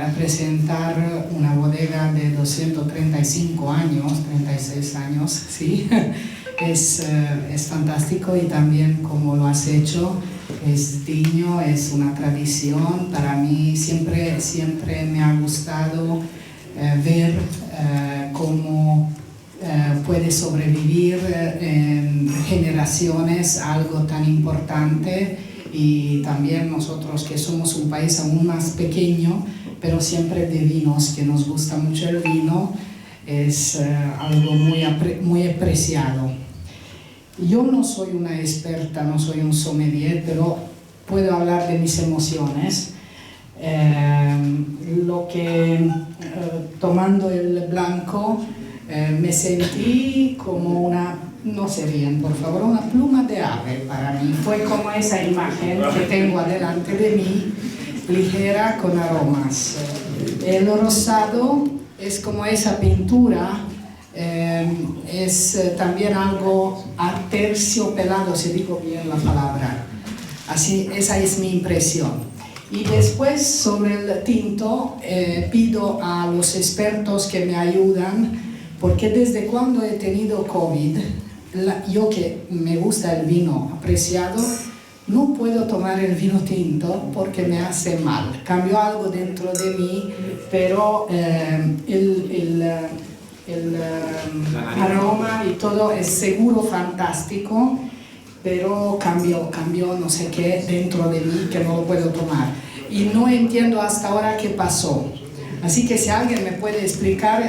representar una bodega de 235 años, 36 años, sí, es fantástico, y también como lo has hecho, es digno, es una tradición. Para mí siempre me ha gustado ver cómo puede sobrevivir en generaciones algo tan importante. Y también nosotros, que somos un país aún más pequeño, pero siempre de vinos, que nos gusta mucho el vino, es algo muy apreciado. Yo no soy una experta, no soy un sommelier, pero puedo hablar de mis emociones. Tomando el blanco, me sentí como una, no se ríen por favor, una pluma de ave para mí. Fue como esa imagen que tengo delante de mí, ligera con aromas. El rosado es como esa pintura, es también algo aterciopelado, si digo bien la palabra. Así, esa es mi impresión. Y después, sobre el tinto, pido a los expertos que me ayudan, porque desde cuando he tenido COVID, yo que me gusta el vino apreciado, no puedo tomar el vino tinto porque me hace mal. Cambió algo dentro de mí, pero el aroma y todo es seguro fantástico, pero cambió no sé qué dentro de mí que no lo puedo tomar. Y no entiendo hasta ahora qué pasó. Así que si alguien me puede explicar,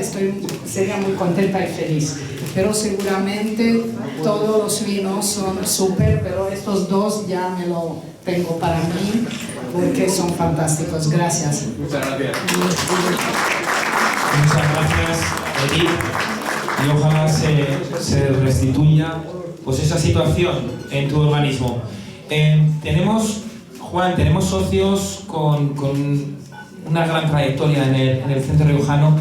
sería muy contenta y feliz. Pero seguramente todos los vinos son súper, pero estos dos ya me lo tengo para mí porque son fantásticos. Gracias. Muchas gracias. Muchas gracias, Edith. Y ojalá se restituya pues esa situación en tu organismo. Tenemos socios con una gran trayectoria en el Centro Riojano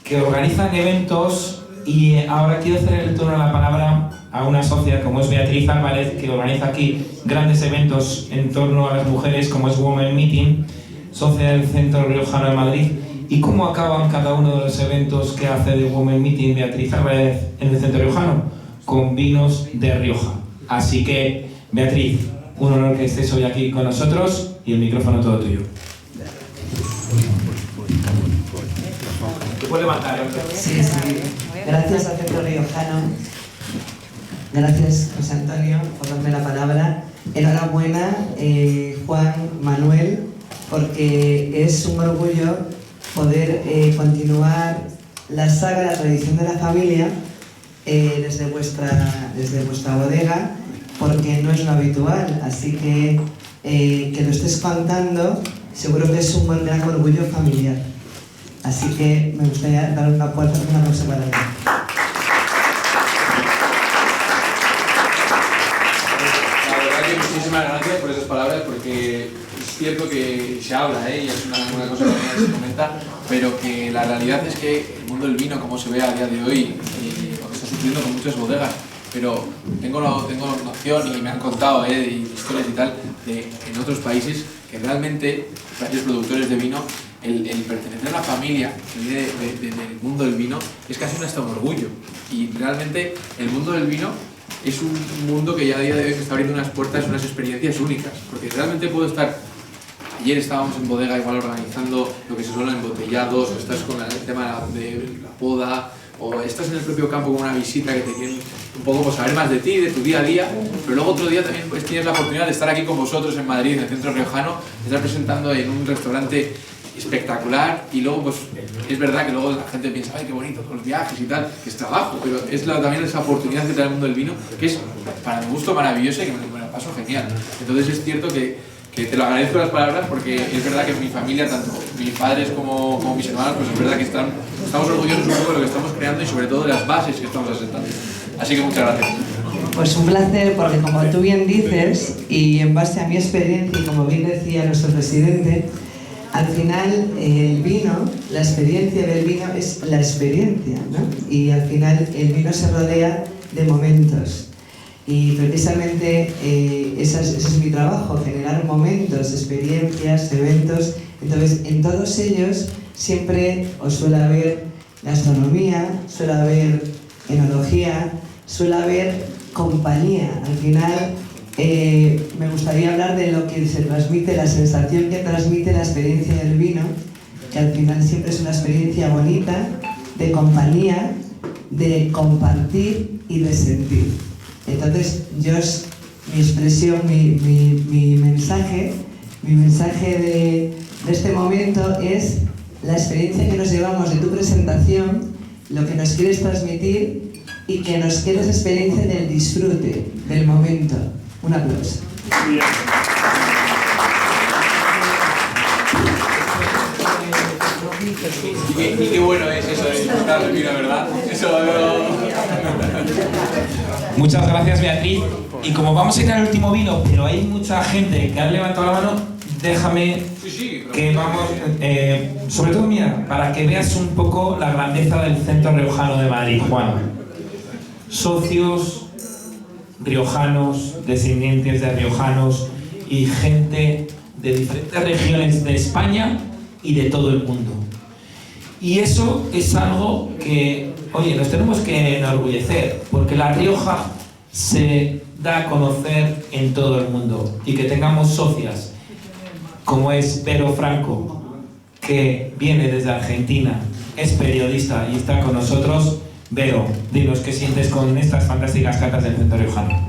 que organizan eventos, y ahora quiero hacer el turno de la palabra a una socia como es Beatriz Álvarez, que organiza aquí grandes eventos en torno a las mujeres, como es Women Meeting, socia del Centro Riojano de Madrid. ¿Y cómo acaban cada uno de los eventos que hace de Women Meeting Beatriz Álvarez en el Centro Riojano? Con vinos de Rioja. Así que, Beatriz, un honor que estés hoy aquí con nosotros, y el micrófono todo tuyo. Sí. Gracias al Centro Riojano Gracias, José Antonio, por darme la palabra. Enhorabuena, Juan Manuel, porque es un orgullo poder continuar la saga, la tradición de la familia desde vuestra bodega, porque no es lo habitual. Así que lo estés contando, seguro que es un gran orgullo familiar. Así que me gustaría dar un aplauso para él. Muchísimas gracias por esas palabras, porque es cierto que se habla, y es una cosa que se comenta, pero que la realidad es que el mundo del vino, como se ve a día de hoy, lo que está sucediendo con muchas bodegas, pero tengo noción y me han contado de historias y tal, de en otros países que realmente varios productores de vino, el pertenecer a una familia que viene del mundo del vino es casi hasta un orgullo, y realmente el mundo del vino es un mundo que ya a día de hoy está abriendo unas puertas, unas experiencias únicas, porque realmente puedo estar... Ayer estábamos en bodega igual organizando lo que se son los embotellados, o estás con el tema de la poda, o estás en el propio campo con una visita que te quieren un poco pues, saber más de ti, de tu día a día, pero luego otro día también pues, tienes la oportunidad de estar aquí con vosotros en Madrid, en el centro riojano, de estar presentando en un restaurante espectacular, y luego pues es verdad que luego la gente piensa, ay qué bonito, los viajes y tal, que es trabajo, pero es también esa oportunidad que te da el mundo del vino, que es para mi gusto maravillosa y que me la paso genial. Entonces es cierto que te lo agradezco las palabras, porque es verdad que mi familia, tanto mis padres como mis hermanos, pues es verdad que estamos orgullosos un poco de lo que estamos creando y sobre todo de las bases que estamos asentando. Así que muchas gracias. Pues un placer, porque como tú bien dices, y en base a mi experiencia, y como bien decía nuestro presidente, al final el vino, la experiencia del vino es la experiencia, ¿no? Y al final el vino se rodea de momentos. Y precisamente ese es mi trabajo, generar momentos, experiencias, eventos. Entonces, en todos ellos siempre os suele haber gastronomía, suele haber enología, suele haber compañía. Al final, me gustaría hablar de lo que se transmite, la sensación que transmite la experiencia del vino, que al final siempre es una experiencia bonita, de compañía, de compartir y de sentir. Entonces, mi expresión, mi mensaje de este momento es la experiencia que nos llevamos de tu presentación, lo que nos quieres transmitir y que nos quede esa experiencia del disfrute, del momento. Un aplauso. Bien. Y qué bueno es eso de disfrutar del vino, ¿verdad? Muchas gracias, Beatriz. Y como vamos a ir al último vino, pero hay mucha gente que ha levantado la mano, déjame que vamos... sobre todo, mira, para que veas un poco la grandeza del centro riojano de Madrid, Juan. Socios riojanos, descendientes de riojanos y gente de diferentes regiones de España y de todo el mundo. Y eso es algo que, oye, nos tenemos que enorgullecer, porque La Rioja se da a conocer en todo el mundo, y que tengamos socias como es Vero Franco, que viene desde Argentina, es periodista y está con nosotros. Vero, dinos qué sientes con estas fantásticas catas del centro riojano.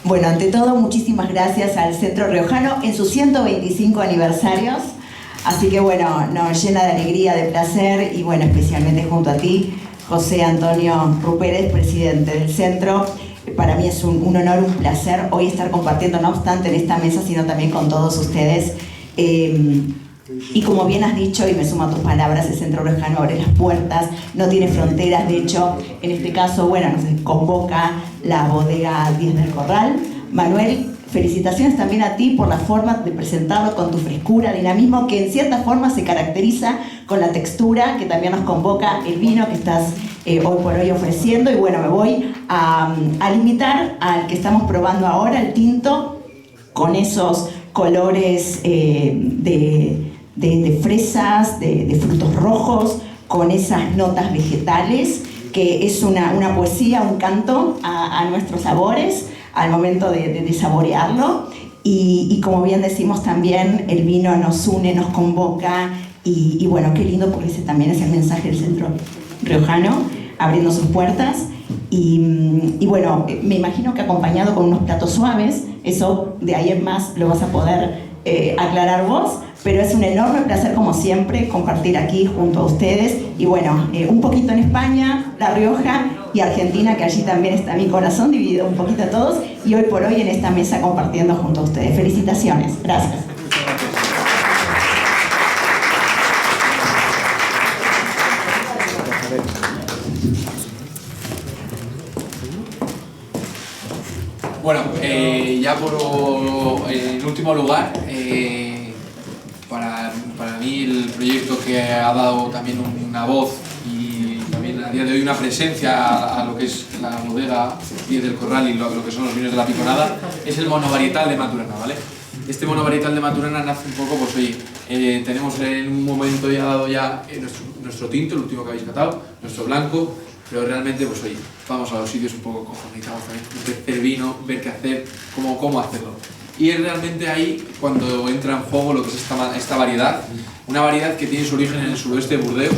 Bueno, ante todo, muchísimas gracias al Centro Riojano en sus 125 aniversarios. Así que bueno, nos llena de alegría, de placer, y bueno, especialmente junto a ti, José Antonio Rupérez, presidente del centro. Para mí es un honor, un placer hoy estar compartiendo, no obstante en esta mesa, sino también con todos ustedes. Y como bien has dicho, y me sumo a tus palabras, el Centro Riojano abre las puertas, no tiene fronteras. De hecho, en este caso, bueno, nos convoca la bodega Díez del Corral. Manuel, felicitaciones también a ti por la forma de presentarlo, con tu frescura, dinamismo, que en cierta forma se caracteriza con la textura que también nos convoca el vino que estás hoy por hoy ofreciendo. Y bueno, me voy a limitar al que estamos probando ahora, el tinto, con esos colores de fresas, de frutos rojos, con esas notas vegetales, que es una poesía, un canto a nuestros sabores al momento de saborearlo. Y como bien decimos también, el vino nos une, nos convoca, Y bueno, qué lindo porque ese también es el mensaje del Centro Riojano, abriendo sus puertas. Y bueno, me imagino que acompañado con unos platos suaves, eso de ahí en más lo vas a poder aclarar vos, pero es un enorme placer como siempre compartir aquí junto a ustedes y bueno, un poquito en España, La Rioja y Argentina, que allí también está mi corazón dividido un poquito a todos, y hoy por hoy en esta mesa compartiendo junto a ustedes. Felicitaciones, gracias. Bueno, ya en último lugar, para mí el proyecto que ha dado también una voz y también a día de hoy una presencia a lo que es la bodega Díez del Corral y lo que son los vinos de la Piconada es el monovarietal de Maturana, ¿vale? Este monovarietal de Maturana nace un poco, pues oye, tenemos en un momento ya dado nuestro tinto, el último que habéis catado, nuestro blanco, pero realmente, pues oye, vamos a los sitios un poco cojones, necesitamos también hacer vino, ver qué hacer, cómo hacerlo. Y es realmente ahí cuando entra en juego lo que es esta variedad, una variedad que tiene su origen en el suroeste de Burdeos,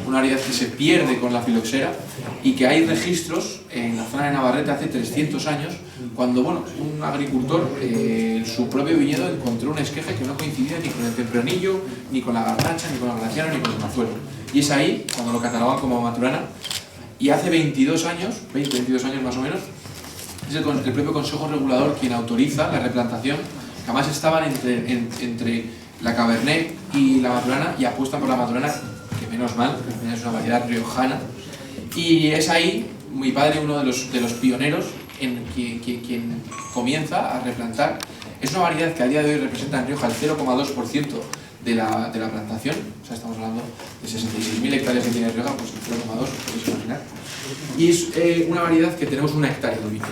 una variedad que se pierde con la filoxera y que hay registros en la zona de Navarrete hace 300 años, cuando bueno, un agricultor en su propio viñedo encontró un esqueje que no coincidía ni con el tempranillo, ni con la garnacha, ni con la glaciana, ni con el mazuelo. Y es ahí cuando lo catalogan como Maturana. Y hace 22 años más o menos, es el propio Consejo Regulador quien autoriza la replantación, que además estaban entre la Cabernet y la Maturana, y apuestan por la Maturana, que menos mal, que es una variedad riojana. Y es ahí, mi padre, uno de los pioneros, en quien comienza a replantar. Es una variedad que a día de hoy representa en Rioja el 0,2% de la plantación, o sea, estamos hablando de 66.000 hectáreas que tiene Rioja, pues el 0,2, podéis imaginar. Y es una variedad que tenemos 1 hectárea de viñedo.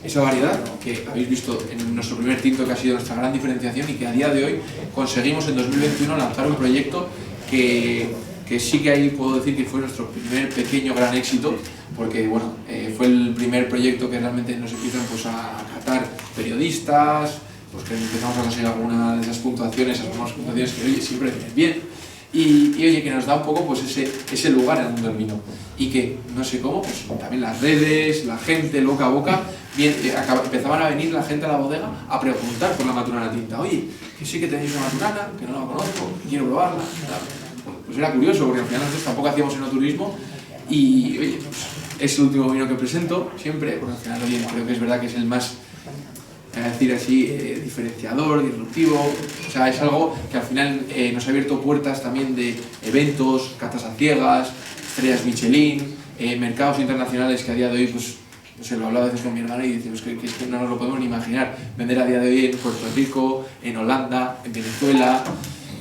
Esa variedad que habéis visto en nuestro primer tinto, que ha sido nuestra gran diferenciación y que a día de hoy conseguimos en 2021 lanzar un proyecto que sí que ahí puedo decir que fue nuestro primer pequeño gran éxito, porque bueno, fue el primer proyecto que realmente nos empiezan pues, a catar periodistas, pues que empezamos a conseguir alguna de esas puntuaciones, algunas puntuaciones que oye, siempre vienen bien, y oye, que nos da un poco pues ese lugar en el mundo del vino, y que no sé cómo, pues también las redes, la gente, boca a boca, empezaban a venir la gente a la bodega a preguntar por la Maturana tinta. Oye, que sí que tenéis una Maturana, que no la conozco, que quiero probarla. Pues era curioso, porque al final nosotros tampoco hacíamos enoturismo, y oye, pues, es el último vino que presento siempre, porque al final oye, creo que es verdad que es el más, decir así, diferenciador, disruptivo, o sea, es algo que al final nos ha abierto puertas también de eventos, catas a ciegas, estrellas Michelin, mercados internacionales que a día de hoy, pues, no sé, lo hablaba a veces con mi hermana y decimos que es que no nos lo podemos ni imaginar, vender a día de hoy en Puerto Rico, en Holanda, en Venezuela,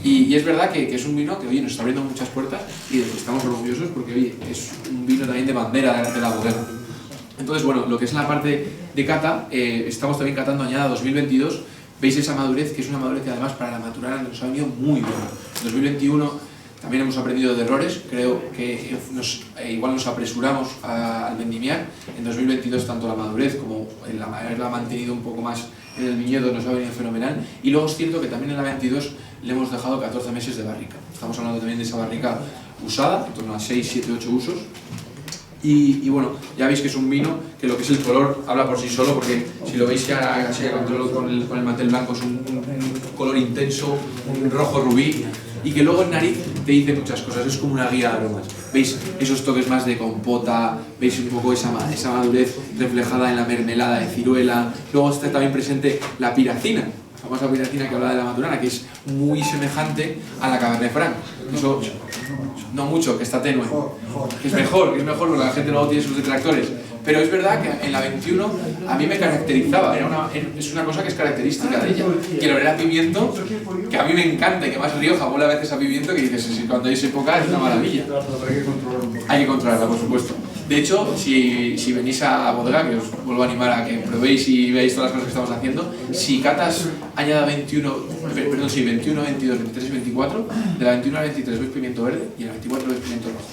y es verdad que es un vino que, oye, nos está abriendo muchas puertas y de que estamos orgullosos porque, oye, es un vino también de bandera de la bodega. Entonces, bueno, lo que es la parte de cata, estamos también catando añada 2022, veis esa madurez, que es una madurez que además para la Maturana nos ha venido muy bien. En 2021 también hemos aprendido de errores, creo que igual nos apresuramos al vendimiar. En 2022 tanto la madurez como el haberla mantenido un poco más en el viñedo nos ha venido fenomenal. Y luego es cierto que también en la 22 le hemos dejado 14 meses de barrica. Estamos hablando también de esa barrica usada, en torno a 6, 7, 8 usos. Y bueno, ya veis que es un vino que lo que es el color habla por sí solo, porque si lo veis ya así a control con el mantel blanco es un color intenso, un rojo rubí, y que luego en nariz te dice muchas cosas, es como una guía de aromas. Veis esos toques más de compota, veis un poco esa madurez reflejada en la mermelada de ciruela, luego está también presente la piracina, la famosa piracina que habla de la Maturana, que es muy semejante a la Cabernet Franc. Eso, no mucho, que está tenue, que es mejor porque la gente luego tiene sus detractores, pero es verdad que en la 21 a mí me caracterizaba, es una cosa que es característica de ella, que el olor a pimiento, que a mí me encanta y que más Rioja huele a veces a pimiento, que dices, si cuando hay esa época es una maravilla. Hay que controlarla, por supuesto. De hecho, si venís a la bodega, que os vuelvo a animar a que probéis y veáis todas las cosas que estamos haciendo, si catas añada 21, 22, 23 y 24, de la 21 a la 23 ves pimiento verde y en la 24 ves pimiento rojo.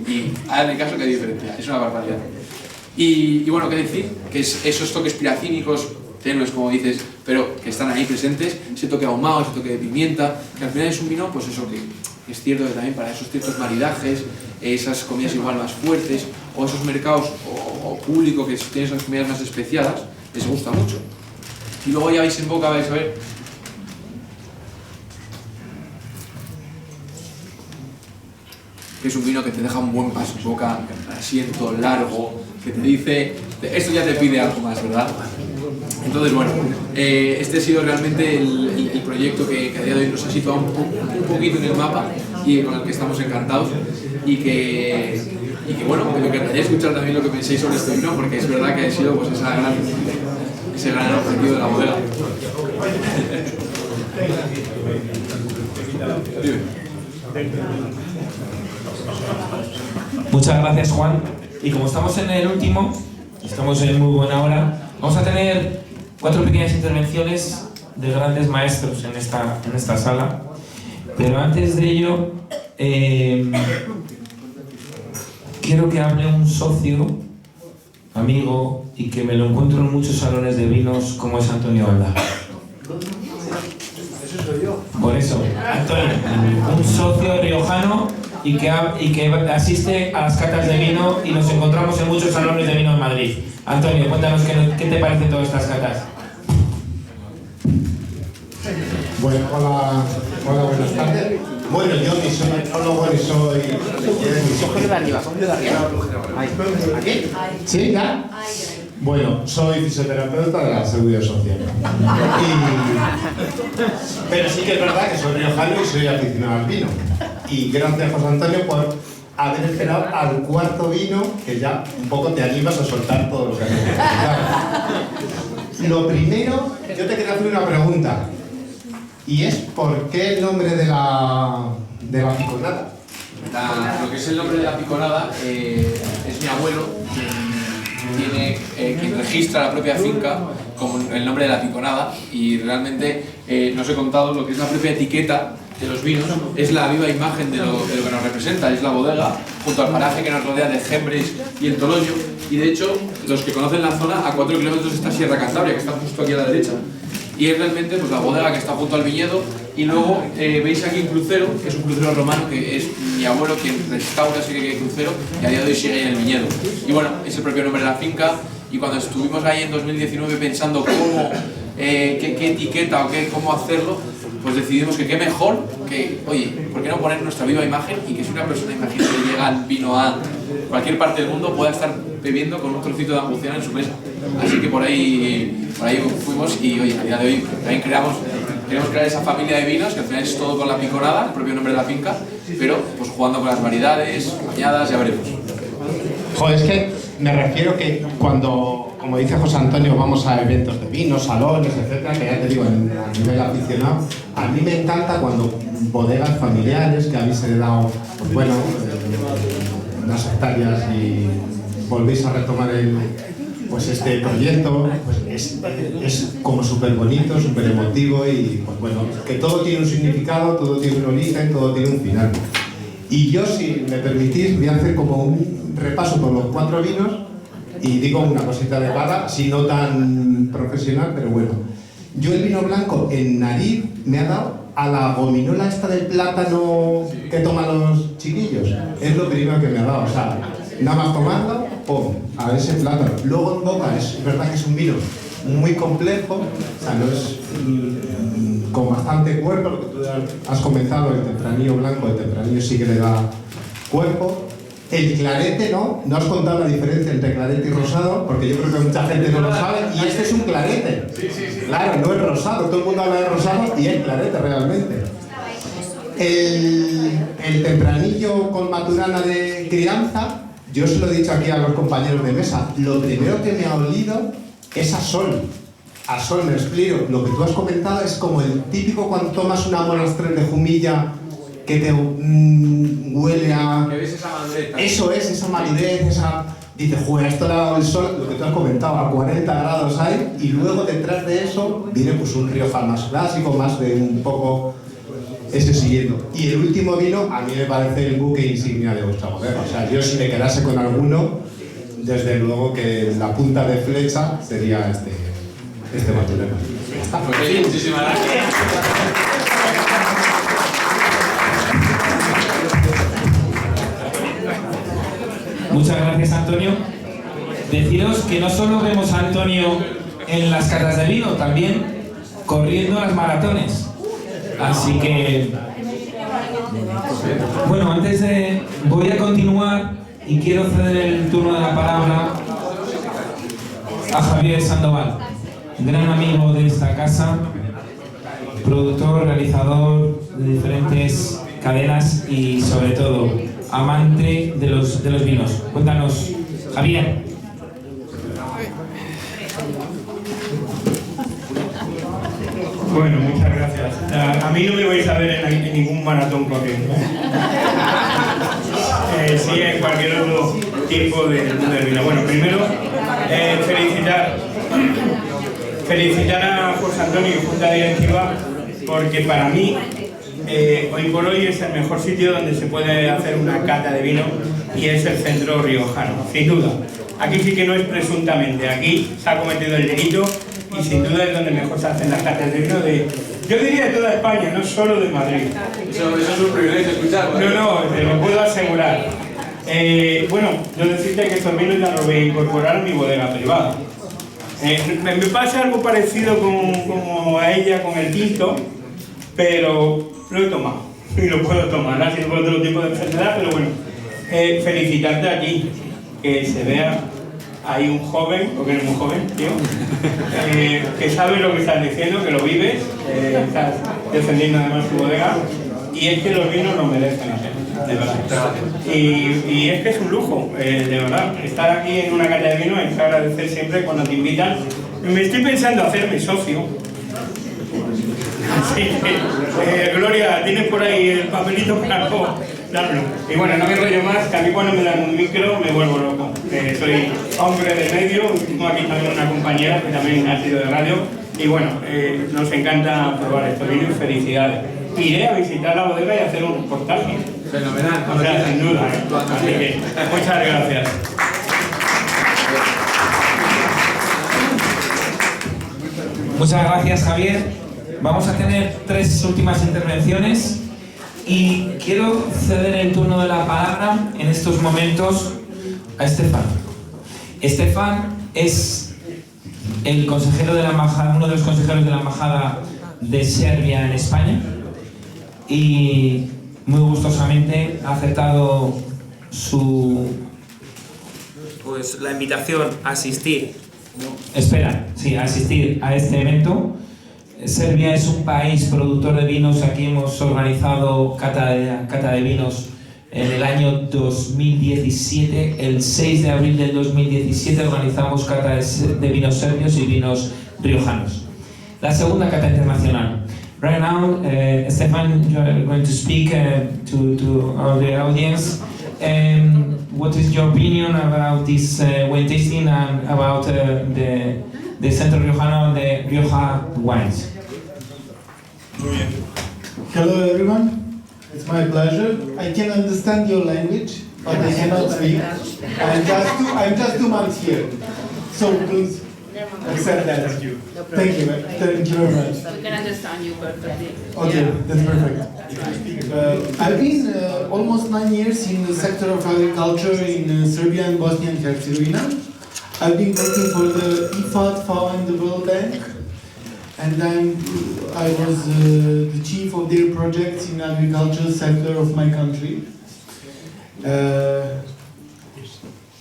Y háganle caso que hay diferencia, es una barbaridad. Y bueno, qué decir, que esos toques piracínicos tenues, como dices, pero que están ahí presentes, ese toque ahumado, ese toque de pimienta, que al final es un vino, pues eso, que es cierto que también para esos ciertos maridajes, esas comidas igual más fuertes, o esos mercados o público que tienen esas comidas más especiadas, les gusta mucho. Y luego ya vais en boca, vais a ver que es un vino que te deja un buen paso en boca, asiento largo, que te dice, esto ya te pide algo más, ¿verdad? Entonces, bueno, este ha sido realmente el proyecto que a día de hoy nos ha situado un poquito en el mapa y con el que estamos encantados y que bueno, me encantaría escuchar también lo que penséis sobre este vino, porque es verdad que ha sido pues, ese gran objetivo de la bodega. Muchas gracias, Juan. Y como estamos en el último, estamos en muy buena hora, vamos a tener 4 pequeñas intervenciones de grandes maestros en esta sala. Pero antes de ello, quiero que hable un socio, amigo, y que me lo encuentro en muchos salones de vinos, como es Antonio Balda. Por eso, Antonio, un socio riojano y que asiste a las catas de vino y nos encontramos en muchos salones de vino en Madrid. Antonio, cuéntanos qué te parecen todas estas catas. Bueno, hola, buenas tardes. Bueno, yo ni soy etnólogo ni soy... Cógelo de arriba. ¿Aquí? ¿Sí, ya? Bueno, soy fisioterapeuta de la Seguridad Social. Pero sí que es verdad que soy riojano y soy aficionado al vino. Y gracias, José Antonio, por haber esperado al 4.º vino, que ya un poco te animas a soltar todo lo que has hecho. Lo primero, yo te quería hacer una pregunta. Y es ¿por qué el nombre de la piconada? Lo que es el nombre de la piconada es mi abuelo quien registra la propia finca con el nombre de la piconada, y realmente nos he contado lo que es la propia etiqueta de los vinos, es la viva imagen de lo que nos representa, es la bodega junto al paraje que nos rodea de Gembres y el Toloyo, y de hecho los que conocen la zona, a 4 kilómetros está Sierra Cantabria, que está justo aquí a la derecha. Y es realmente pues, la bodega que está junto al viñedo. Y luego veis aquí un crucero, que es un crucero romano, que es mi abuelo quien restaura ese crucero y a día de hoy sigue en el viñedo. Y bueno, es el propio nombre de la finca. Y cuando estuvimos ahí en 2019 pensando cómo, qué etiqueta o cómo hacerlo, pues decidimos que qué mejor que, oye, ¿por qué no poner nuestra viva imagen? Y que si una persona, imagínate, llega el vino a cualquier parte del mundo, pueda estar bebiendo con un trocito de angustiana en su mesa. Así que por ahí fuimos y oye, a día de hoy también queremos crear esa familia de vinos, que al final es todo con la piconada, el propio nombre de la finca, pero pues jugando con las variedades, añadas, ya veremos. Joder, es que me refiero que cuando, como dice José Antonio, vamos a eventos de vinos, salones, etcétera, que ya te digo, a nivel aficionado, a mí me encanta cuando bodegas familiares, que habéis heredado, pues bueno, unas hectáreas y volvéis a retomar este proyecto, pues es como súper bonito, súper emotivo y pues bueno, que todo tiene un significado, todo tiene un origen, todo tiene un final. Y yo, si me permitís, voy a hacer como un repaso por los 4 vinos y digo una cosita de para, así no tan profesional, pero bueno. Yo el vino blanco en nariz me ha dado a la gominola esta del plátano que toman los chiquillos. Es lo primero que me ha dado, o sea, nada más tomarlo, ¡pum!, a ese plátano. Luego en boca es verdad que es un vino muy complejo, o sea, no es con bastante cuerpo, lo que tú has comentado, el tempranillo blanco, el tempranillo sí que le da cuerpo. El clarete, ¿no? No has contado la diferencia entre clarete y rosado, porque yo creo que mucha gente no lo sabe, y este es un clarete. Sí. Claro, no es rosado, todo el mundo habla de rosado y es clarete realmente. El tempranillo con maturana de crianza, yo se lo he dicho aquí a los compañeros de mesa, lo primero que me ha olido es a sol. A sol, me explico. Lo que tú has comentado es como el típico cuando tomas una monastrell de Jumilla que te huele a... Que ves esa madurez. Eso es, esa madurez, esa... Dices, joder, esto le ha dado el sol, lo que tú has comentado, a 40 grados hay, y luego detrás de eso viene pues un Rioja más clásico, más de un poco ese siguiendo. Y el último vino, a mí me parece el buque insignia de vuestra bodega. O sea, yo si me quedase con alguno, desde luego que la punta de flecha sería este material. Pues sí, muchísimas gracias. Muchas gracias, Antonio. Deciros que no solo vemos a Antonio en las catas de vino, también corriendo las maratones. Así que, bueno, voy a continuar y quiero ceder el turno de la palabra a Javier Sandoval, gran amigo de esta casa, productor, realizador de diferentes cadenas y sobre todo amante de los vinos. Cuéntanos, Javier. Bueno, muchas gracias. A mí no me vais a ver en ningún maratón corriendo. Sí, en cualquier otro tipo de vino. Bueno, primero, felicitar a José Antonio y Junta Directiva, porque para mí, hoy por hoy es el mejor sitio donde se puede hacer una cata de vino y es el centro riojano, sin duda. Aquí sí que no es presuntamente, aquí se ha cometido el delito y sin duda es donde mejor se hacen las catas de vino yo diría de toda España, no solo de Madrid. Eso es un privilegio escucharlo. No, te lo puedo asegurar. Bueno, yo decirte que estos vinos ya los voy a incorporar a mi bodega privada. Me pasa algo parecido como a ella con el tinto, pero lo he tomado y lo puedo tomar, así por otro tipo de enfermedad, pero bueno, felicitarte aquí, que se vea ahí un joven, porque eres muy joven, tío, que sabes lo que estás diciendo, que lo vives, estás defendiendo además tu bodega, y es que los vinos lo merecen hacer, de verdad. Y es que es un lujo, de verdad. Estar aquí en una cata de vino es agradecer siempre cuando te invitan. Me estoy pensando hacerme socio. Así que, Gloria, tienes por ahí el papelito para darlo. Y bueno, no me enrollo más, que a mí cuando me dan un micro me vuelvo loco. Soy hombre de medio, tengo aquí también una compañera que también ha sido de radio. Y bueno, nos encanta probar estos vinos, felicidades. Iré a visitar la bodega y hacer un reportaje. Fenomenal. O sea, sin duda. Así que, muchas gracias. Muchas gracias, Javier. Vamos a tener 3 últimas intervenciones y quiero ceder el turno de la palabra en estos momentos a Estefan. Estefan es el consejero de la embajada, uno de los consejeros de la embajada de Serbia en España, y muy gustosamente ha aceptado la invitación a asistir. A asistir a este evento. Serbia es un país productor de vinos. Aquí hemos organizado cata de vinos en el año 2017. El 6 de abril del 2017 organizamos cata de vinos serbios y vinos riojanos. La segunda cata internacional. Right now, Stefan, you are going to speak to all the audience. What is your opinion about this wine tasting and about the Centro Riojano and the Rioja wines? Hello everyone, it's my pleasure. I can understand your language, but I cannot speak. I'm just 2 months here, so please accept that. Thank you. Thank you very much. We can understand you perfectly. Okay, that's perfect. I've been almost 9 years in the sector of agriculture in Serbia and Bosnia and Herzegovina. I've been working for the IFAD, FAO and the World Bank, and I was the chief of their projects in agricultural sector of my country.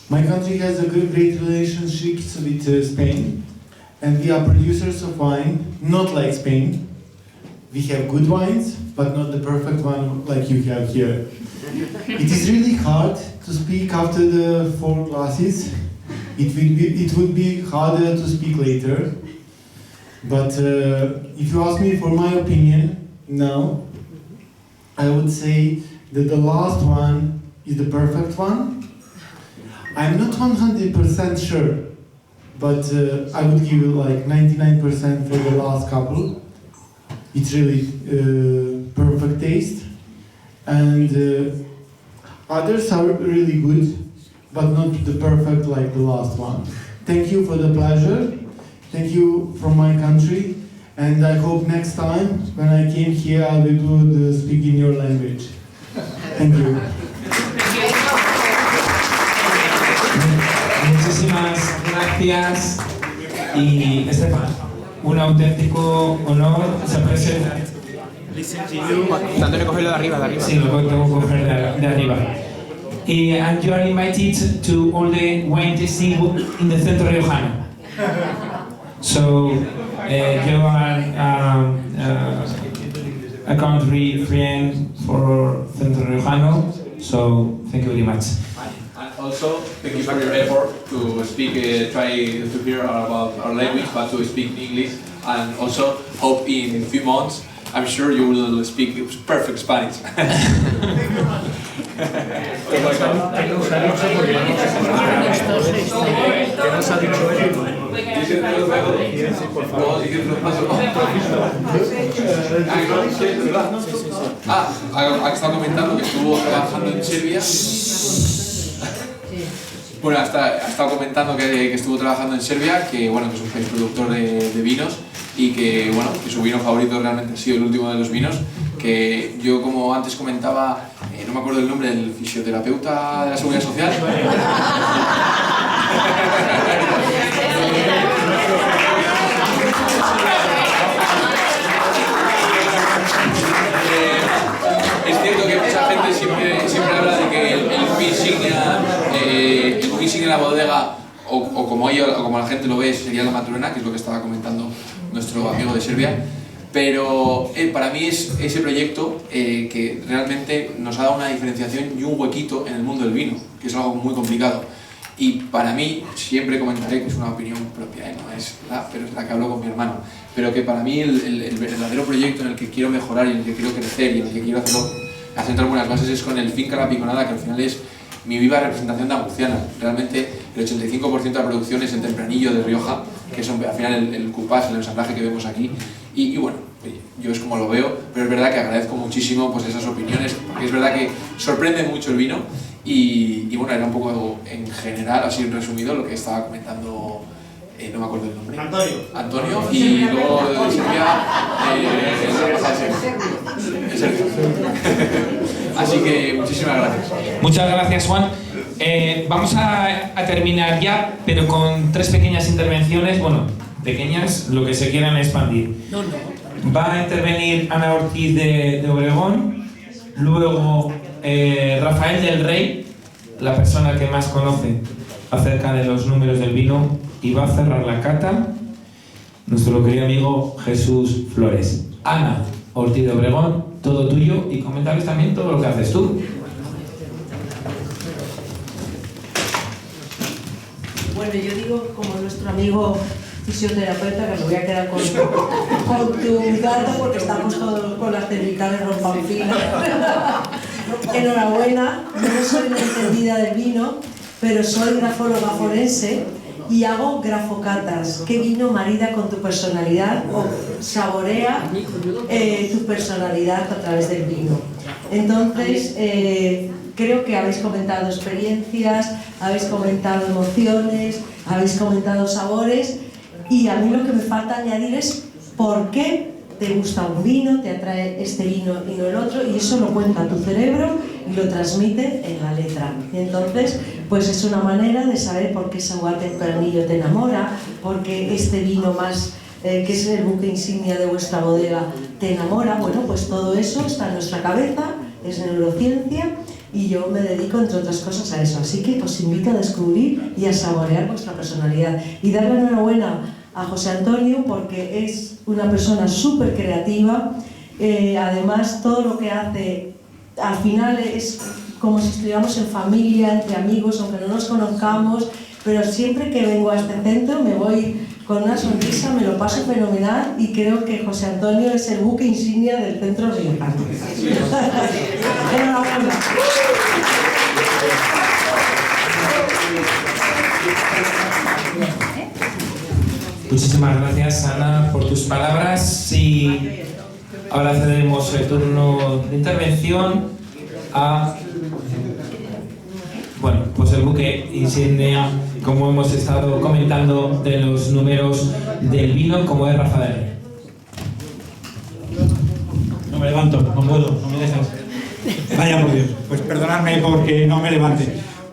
My country has a great relationships with Spain, and we are producers of wine, not like Spain. We have good wines, but not the perfect one like you have here. It is really hard to speak after the 4 glasses. It would be harder to speak later. But if you ask me for my opinion now, I would say that the last one is the perfect one. I'm not 100% sure, but I would give you like 99% for the last couple. It's really perfect taste, and others are really good, but not the perfect like the last one. Thank you for the pleasure, Thank you from my country, and I hope next time when I came here I will do speak in your language. Thank you. Muchísimas gracias. Y Estefan, un auténtico honor se presenta. Antonio, cogerlo de arriba, Sí, lo tengo que coger de arriba. And you are invited to all the wine tasting in the Centro Riojano. So you are a country friend for Centro Riojano. So thank you very much. And also, thank you for your effort to speak, try to hear about our language, but to speak English. And also, hope in a few months, I'm sure you will speak perfect Spanish. Ha estado comentando que estuvo trabajando en Serbia. Bueno, ha estado comentando que estuvo trabajando en Serbia, que bueno, que es un país productor de vinos y que bueno, que su vino favorito realmente ha sido el último de los vinos, que yo como antes comentaba, no me acuerdo el nombre del fisioterapeuta de la Seguridad Social. Es cierto que mucha gente siempre habla de que el buque insignia de la bodega, o como la gente lo ve, sería la Maturena, que es lo que estaba comentando nuestro amigo de Serbia. Pero para mí es ese proyecto que realmente nos ha dado una diferenciación y un huequito en el mundo del vino, que es algo muy complicado. Y para mí, siempre comentaré que es una opinión propia, no es pero es la que hablo con mi hermano, pero que para mí el verdadero proyecto en el que quiero mejorar y en el que quiero crecer y en el que quiero asentar buenas bases es con el Finca La Piconada, que al final es mi viva representación de Anguciana. Realmente el 85% de la producción es en Tempranillo de Rioja, que es al final el cupás, el ensamblaje que vemos aquí. Y bueno, yo es como lo veo, pero es verdad que agradezco muchísimo pues, esas opiniones, porque es verdad que sorprende mucho el vino. Y bueno, era un poco en general, así en resumido, lo que estaba comentando, no me acuerdo el nombre. Antonio, y luego de Serbia, Sergio. Así que muchísimas gracias. Muchas gracias, Juan. Vamos a terminar ya, pero con 3 pequeñas intervenciones, bueno, pequeñas, lo que se quieran expandir. Va a intervenir Ana Ortiz de Obregón, luego Rafael del Rey, la persona que más conoce acerca de los números del vino, y va a cerrar la cata nuestro querido amigo Jesús Flores. Ana Ortiz de Obregón, todo tuyo, y comentarles también todo lo que haces tú. Bueno, yo digo, como nuestro amigo fisioterapeuta, que me voy a quedar con tu dato porque estamos con las cervicales rompanfilas. Enhorabuena, yo no soy una entendida del vino, pero soy grafóloga forense y hago grafocatas. ¿Qué vino marida con tu personalidad o saborea tu personalidad a través del vino? Entonces, creo que habéis comentado experiencias, habéis comentado emociones, habéis comentado sabores, y a mí lo que me falta añadir es por qué te gusta un vino, te atrae este vino y no el otro, y eso lo cuenta tu cerebro y lo transmite en la letra. Y entonces, pues es una manera de saber por qué Saguá Tempranillo te enamora, por qué este vino más, que es el buque insignia de vuestra bodega, te enamora. Bueno, pues todo eso está en nuestra cabeza, es neurociencia, y yo me dedico, entre otras cosas, a eso. Así que os invito a descubrir y a saborear vuestra personalidad. Y darle enhorabuena a José Antonio porque es una persona súper creativa. Además, todo lo que hace, al final es como si estuviéramos en familia, entre amigos, aunque no nos conozcamos, pero siempre que vengo a este centro me voy con una sonrisa, me lo paso fenomenal, y creo que José Antonio es el buque insignia del Centro Riojano. Enhorabuena. Muchísimas gracias, Ana, por tus palabras, y ahora cederemos el turno de intervención a, bueno, pues el buque insignia como hemos estado comentando, de los números del vino, como es Rafael. No me levanto, no puedo, no me dejas. Vaya por Dios, pues perdonadme porque no me levante.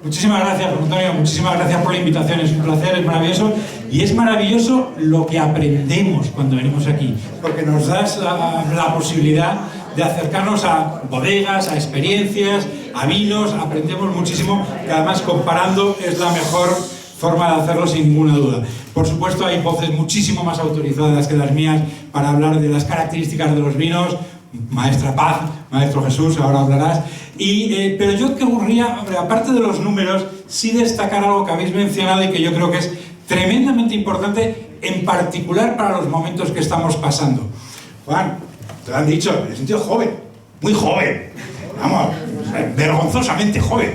Muchísimas gracias, Antonio, muchísimas gracias por la invitación, es un placer, es maravilloso. Y es maravilloso lo que aprendemos cuando venimos aquí, porque nos das la posibilidad de acercarnos a bodegas, a experiencias, a vinos, aprendemos muchísimo, que además comparando es la mejor forma de hacerlo sin ninguna duda. Por supuesto hay voces muchísimo más autorizadas que las mías para hablar de las características de los vinos, Maestra Paz, Maestro Jesús, ahora hablarás. Pero yo querría, aparte de los números, sí destacar algo que habéis mencionado y que yo creo que es tremendamente importante, en particular para los momentos que estamos pasando. Juan, te lo han dicho, en el sentido joven, muy joven, vamos, vergonzosamente joven,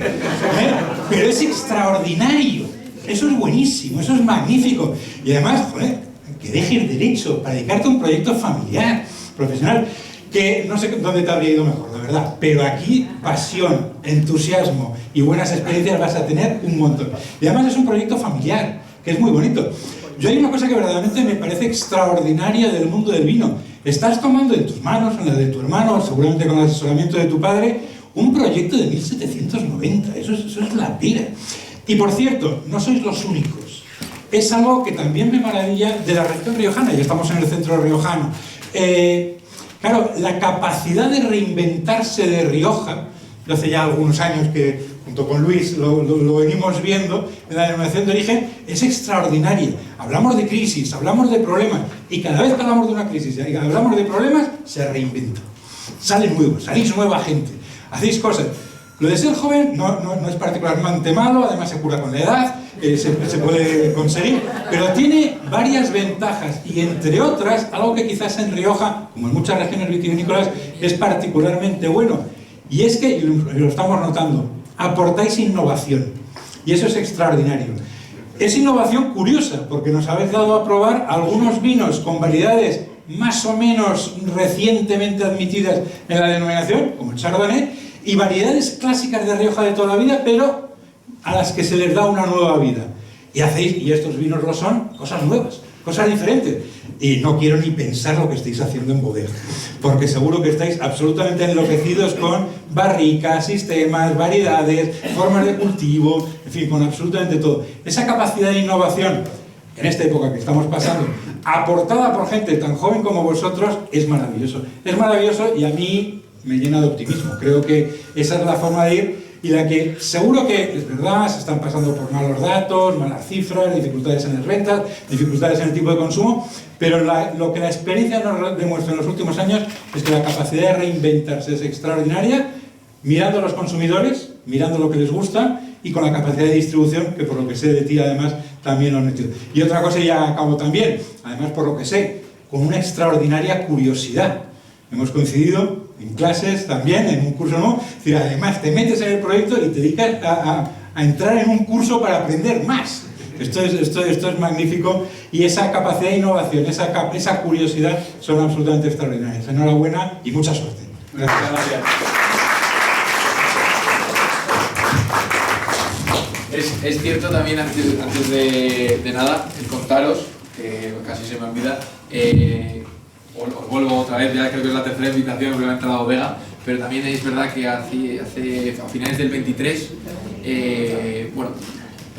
pero es extraordinario, eso es buenísimo, eso es magnífico. Y además, joder, que dejes derecho para dedicarte a un proyecto familiar, profesional, que no sé dónde te habría ido mejor, la verdad, pero aquí pasión, entusiasmo y buenas experiencias vas a tener un montón. Y además es un proyecto familiar, que es muy bonito. Yo hay una cosa que verdaderamente me parece extraordinaria del mundo del vino. Estás tomando en tus manos, en la de tu hermano, seguramente con el asesoramiento de tu padre, un proyecto de 1790, eso es la pira. Y por cierto, no sois los únicos. Es algo que también me maravilla de la región riojana, ya estamos en el centro riojano. Claro, la capacidad de reinventarse de Rioja, de hace ya algunos años que junto con Luis lo venimos viendo en la denominación de origen, es extraordinaria. Hablamos de crisis, hablamos de problemas, y cada vez que hablamos de una crisis y hablamos de problemas, se reinventa. Salen nuevos, salís nueva gente, hacéis cosas. Lo de ser joven no es particularmente malo, además se cura con la edad, se puede conseguir, pero tiene varias ventajas y entre otras, algo que quizás en Rioja, como en muchas regiones vitivinícolas, es particularmente bueno, y es que, y lo estamos notando, aportáis innovación, y eso es extraordinario. Es innovación curiosa, porque nos habéis dado a probar algunos vinos con variedades más o menos recientemente admitidas en la denominación, como el Chardonnay, y variedades clásicas de Rioja de toda la vida, pero a las que se les da una nueva vida. Y hacéis, y estos vinos lo son, cosas nuevas, cosas diferentes. Y no quiero ni pensar lo que estáis haciendo en bodega, porque seguro que estáis absolutamente enloquecidos con barricas, sistemas, variedades, formas de cultivo, en fin, con absolutamente todo. Esa capacidad de innovación, en esta época que estamos pasando, aportada por gente tan joven como vosotros, es maravilloso. Es maravilloso y a mí me llena de optimismo. Creo que esa es la forma de ir y la que seguro que es verdad, se están pasando por malos datos, malas cifras, dificultades en las rentas, dificultades en el tipo de consumo, pero lo que la experiencia nos demuestra en los últimos años es que la capacidad de reinventarse es extraordinaria, mirando a los consumidores, mirando lo que les gusta y con la capacidad de distribución, que por lo que sé de ti además también lo han metido. Y otra cosa, y ya acabo también, además por lo que sé, con una extraordinaria curiosidad. Hemos coincidido en clases también, en un curso nuevo, es decir, además te metes en el proyecto y te dedicas a entrar en un curso para aprender más. Esto es magnífico y esa capacidad de innovación, esa curiosidad son absolutamente extraordinarias. Enhorabuena y mucha suerte. Gracias. Es cierto también, antes de nada, el contaros, que casi se me olvida, os vuelvo otra vez, ya creo que es la tercera invitación obviamente a la bodega, pero también es verdad que a finales del 23, bueno,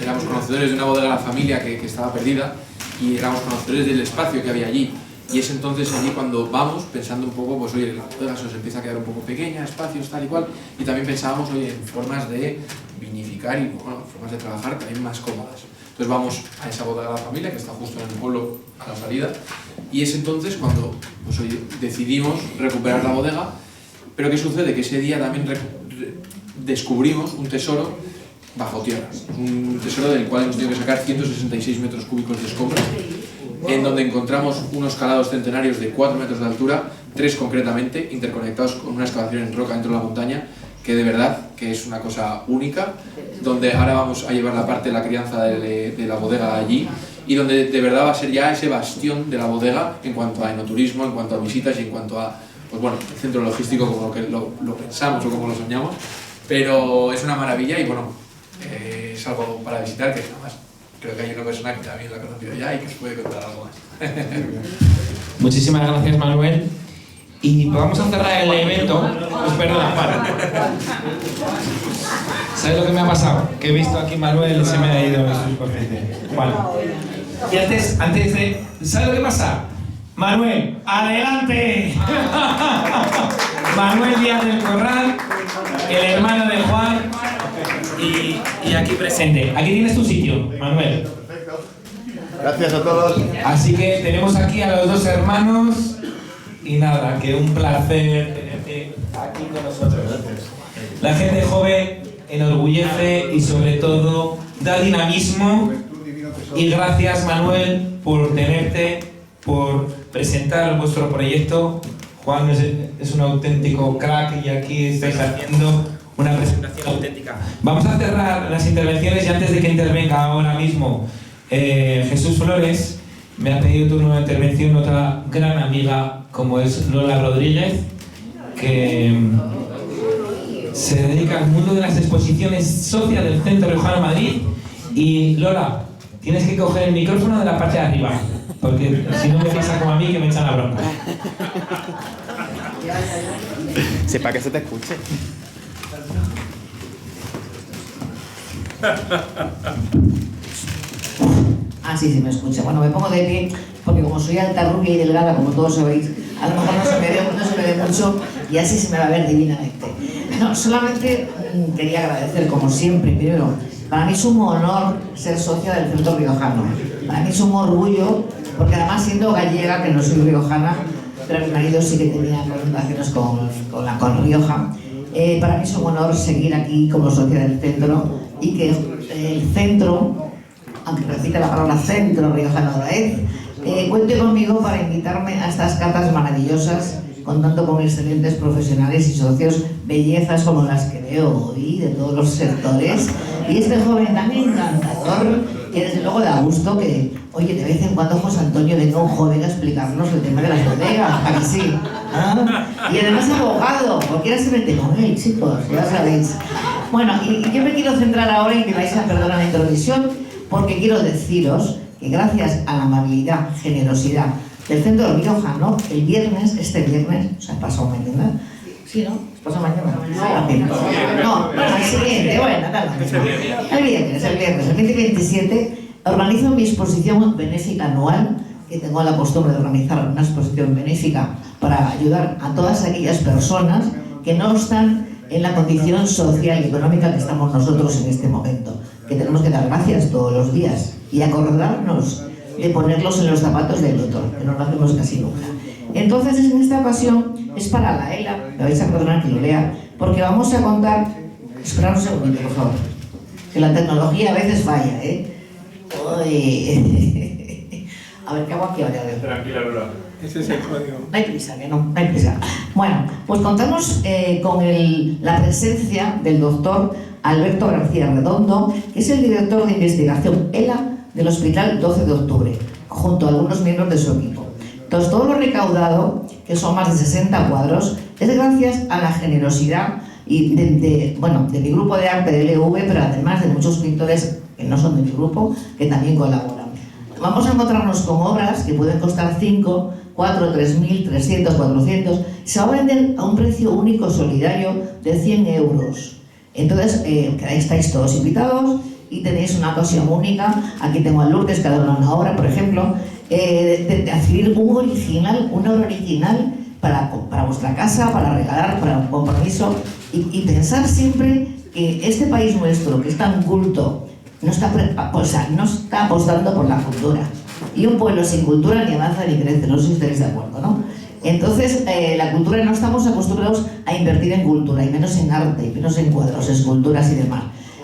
éramos conocedores de una bodega de la familia que estaba perdida y éramos conocedores del espacio que había allí. Y es entonces allí cuando vamos pensando un poco, pues oye, la bodega se nos empieza a quedar un poco pequeña, espacios tal y cual, y también pensábamos, oye, en formas de vinificar y bueno, formas de trabajar también más cómodas. Entonces vamos a esa bodega de la familia que está justo en el pueblo a la salida, y es entonces cuando pues, oye, decidimos recuperar la bodega. Pero ¿qué sucede? Que ese día también descubrimos un tesoro bajo tierras, un tesoro del cual hemos tenido que sacar 166 metros cúbicos de escombros, en donde encontramos unos calados centenarios de 4 metros de altura, 3 concretamente, interconectados con una excavación en roca dentro de la montaña, que de verdad que es una cosa única, donde ahora vamos a llevar la parte de la crianza de la bodega allí, y donde de verdad va a ser ya ese bastión de la bodega en cuanto a enoturismo, en cuanto a visitas y en cuanto a, pues bueno, el centro logístico como lo pensamos o como lo soñamos, pero es una maravilla y bueno, es algo para visitar que jamás. creo que hay una persona que también lo ha conocido ya y que os puede contar algo más. Muchísimas gracias, Manuel. Y vamos a cerrar el evento. Pues perdona, para. ¿Sabes lo que me ha pasado? Que he visto aquí Manuel y se me ha ido el subconsciente. Vale. Y antes de... ¿Sabes lo que pasa? Manuel, ¡adelante! Manuel Díaz del Corral, el hermano de Juan, y aquí presente. Aquí tienes tu sitio, Manuel. Gracias a todos. Así que tenemos aquí a los dos hermanos y nada, que un placer tenerte aquí con nosotros. La gente joven enorgullece y sobre todo da dinamismo, y gracias, Manuel, por tenerte, por presentar vuestro proyecto. Juan es un auténtico crack y aquí estáis haciendo una presentación auténtica. Vamos a cerrar las intervenciones y antes de que intervenga ahora mismo Jesús Flores, me ha pedido turno de intervención otra gran amiga como es Lola Rodríguez, que se dedica al mundo de las exposiciones socias del Centro Riojano de Madrid. Y Lola, tienes que coger el micrófono de la parte de arriba, porque si no me pasa como a mí que me echan la bronca. Sepa que se te escuche. Ah, sí, se me escucha. Bueno, me pongo de pie porque como soy alta, rubia y delgada, como todos sabéis, a lo mejor no se me ve mucho y así se me va a ver divinamente. No, solamente quería agradecer, como siempre, primero, para mí es un honor ser socia del Centro Riojano. Para mí es un orgullo, porque además siendo gallega, que no soy riojana, pero mi marido sí que tenía relaciones con Rioja, para mí es un honor seguir aquí como socia del centro y que el centro, aunque repita la palabra Centro Riojano otra vez, cuente conmigo para invitarme a estas catas maravillosas, contando con excelentes profesionales y socios, bellezas como las que veo hoy, de todos los sectores, y este joven tan encantador, que desde luego da gusto que, oye, de vez en cuando José Antonio venga un joven a explicarnos el tema de las bodegas, ¿a que sí? ¿Ah? Y además abogado, cualquiera se mete con él, chicos, ya sabéis. Bueno, y yo me quiero centrar ahora y que vais a perdonar la introducción, porque quiero deciros que gracias a la amabilidad, generosidad del Centro Riojano, el viernes, este viernes, o sea, pasó mañana, ¿sí, no? ¿Pasó mañana? No, el siguiente, bueno, nada. El viernes, el 20 y 27, organizo mi exposición benéfica anual, que tengo la costumbre de organizar una exposición benéfica para ayudar a todas aquellas personas que no están en la condición social y económica que estamos nosotros en este momento, que tenemos que dar gracias todos los días y acordarnos de ponerlos en los zapatos del otro, que no lo hacemos casi nunca. Entonces, en esta ocasión, es para la ELA, me vais a perdonar que lo lea, porque vamos a contar... Esperad un segundito, por favor, que la tecnología a veces falla, ¿eh? Uy. A ver, ¿qué hago aquí ahora? Tranquila, Lola. Ese es el código. No hay prisa, que no hay prisa. Bueno, pues contamos con la presencia del doctor Alberto García Redondo, que es el director de investigación ELA del Hospital 12 de Octubre, junto a algunos miembros de su equipo. Entonces, todo lo recaudado, que son más de 60 cuadros, es gracias a la generosidad y de mi grupo de arte de LV, pero además de muchos pintores que no son de mi grupo, que también colaboran. Vamos a encontrarnos con obras que pueden costar 5, 4, 3.000, 300, 400. Se va a vender a un precio único solidario de 100 euros. Entonces, estáis todos invitados y tenéis una ocasión única. Aquí tengo a Lourdes, cada una obra, por ejemplo, de adquirir una obra original para vuestra casa, para regalar, para un compromiso, y pensar siempre que este país nuestro, que es tan culto, no está apostando por la cultura. Y un pueblo sin cultura ni avanza ni crece, no sé si estáis de acuerdo, ¿no? Entonces, la cultura, no estamos acostumbrados a invertir en cultura, y menos en arte, y menos en cuadros, esculturas y demás.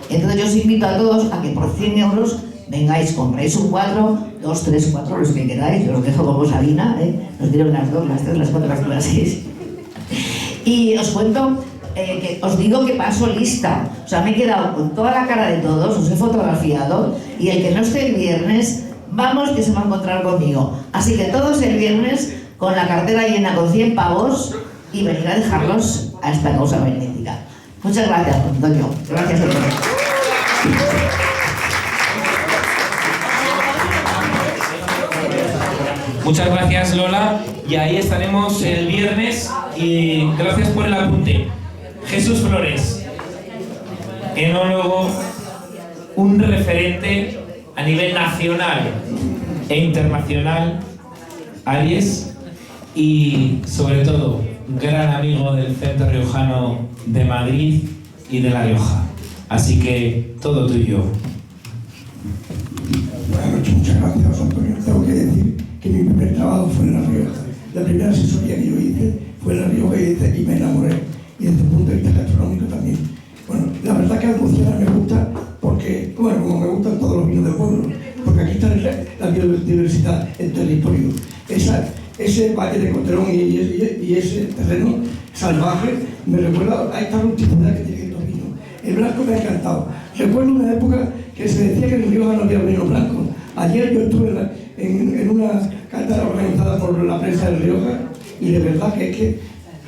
Entonces yo os invito a todos a que por 100 euros vengáis, compréis un cuadro, 2, 3, 4, los que queráis, yo os dejo como Sabina, nos dieron las 2, las 3, las 4, las 6. Y os cuento que os digo que paso lista, o sea, me he quedado con toda la cara de todos, os he fotografiado, y el que no esté el viernes, vamos que se va a encontrar conmigo. Así que todos el viernes con la cartera llena con 100 pavos y venir a dejarlos a esta causa benéfica. Muchas gracias, Antonio. Gracias a todos. Muchas gracias, Lola, y ahí estaremos el viernes, y gracias por el apunte. Jesús Flores, enólogo, un referente a nivel nacional e internacional, Aries, y sobre todo, gran amigo del Centro Riojano de Madrid y de La Rioja. Así que todo tuyo. Buenas noches, muchas gracias, Antonio. Tengo que decir que mi primer trabajo fue en La Rioja. La primera asesoría que yo hice fue en La Rioja y me enamoré. Y desde el punto de vista gastronómico también. Bueno, la verdad que Almuciana me gusta porque, bueno, como me gustan todos los vinos del pueblo, porque aquí está la biodiversidad, el territorio. Ese valle de Coterón y ese terreno salvaje me recuerda a esta rusticidad que tienen estos vinos. El blanco me ha encantado. Recuerdo una época que se decía que en Rioja no había vino blanco. Ayer yo estuve en una cata organizada por la prensa de Rioja y de verdad que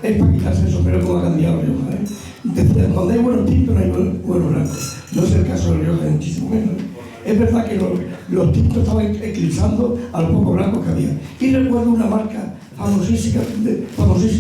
es para quitarse el sombrero como ha cambiado Rioja. Decían, donde hay buenos tintos no hay buenos blancos. No es el caso de Rioja, muchísimo menos. Es verdad que los tintos estaban eclipsando a los pocos blancos que había. Y recuerdo una marca famosísima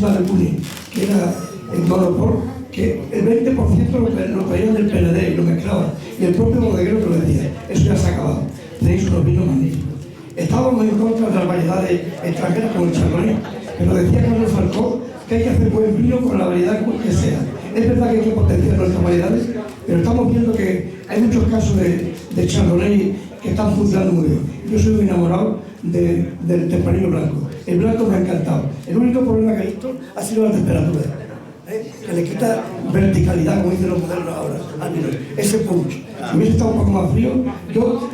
de Cuni, que era el Monopol, que el 20% lo traían del PND y lo mezclaban. Y el propio bodeguero te lo decía, eso ya se ha acabado. Tenéis unos vinos magníficos. Estábamos en contra de las variedades extranjeras como el Chardonnay, pero decía Carlos Falcó que hay que hacer buen vino con la variedad que sea. Es verdad que hay que potenciar nuestras variedades, pero estamos viendo que hay muchos casos de Chardonnay que están funcionando muy bien. Yo soy muy enamorado del tempranillo blanco. El blanco me ha encantado. El único problema que he visto ha sido la temperatura, que le quita verticalidad, como dicen los modernos ahora, al vino. Ese punch. Si hubiese estado un poco más frío, yo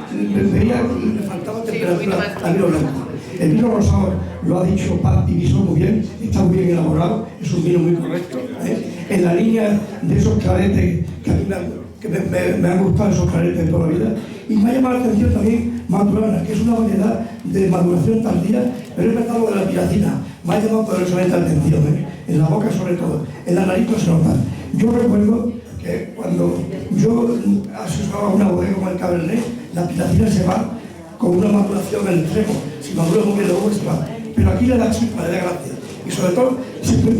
veía que le faltaba temperatura al vino blanco. El vino rosado lo ha dicho Paz Diviso muy bien, está muy bien elaborado, es un vino muy correcto. En la línea de esos claretes que a mí me han gustado, esos claretes de toda la vida. Y me ha llamado la atención también Maturana, que es una variedad de maduración tardía, pero es verdad lo de la piracina. Me ha llamado poderosamente la atención, en la boca sobre todo, en la nariz no se nota. Yo recuerdo que cuando yo asesoraba una bodega como el Cabernet, la piracina se va con una maduración al extremo. Si madura muy bien luego se va. Pero aquí le da chispa, le da gracia. Y sobre todo,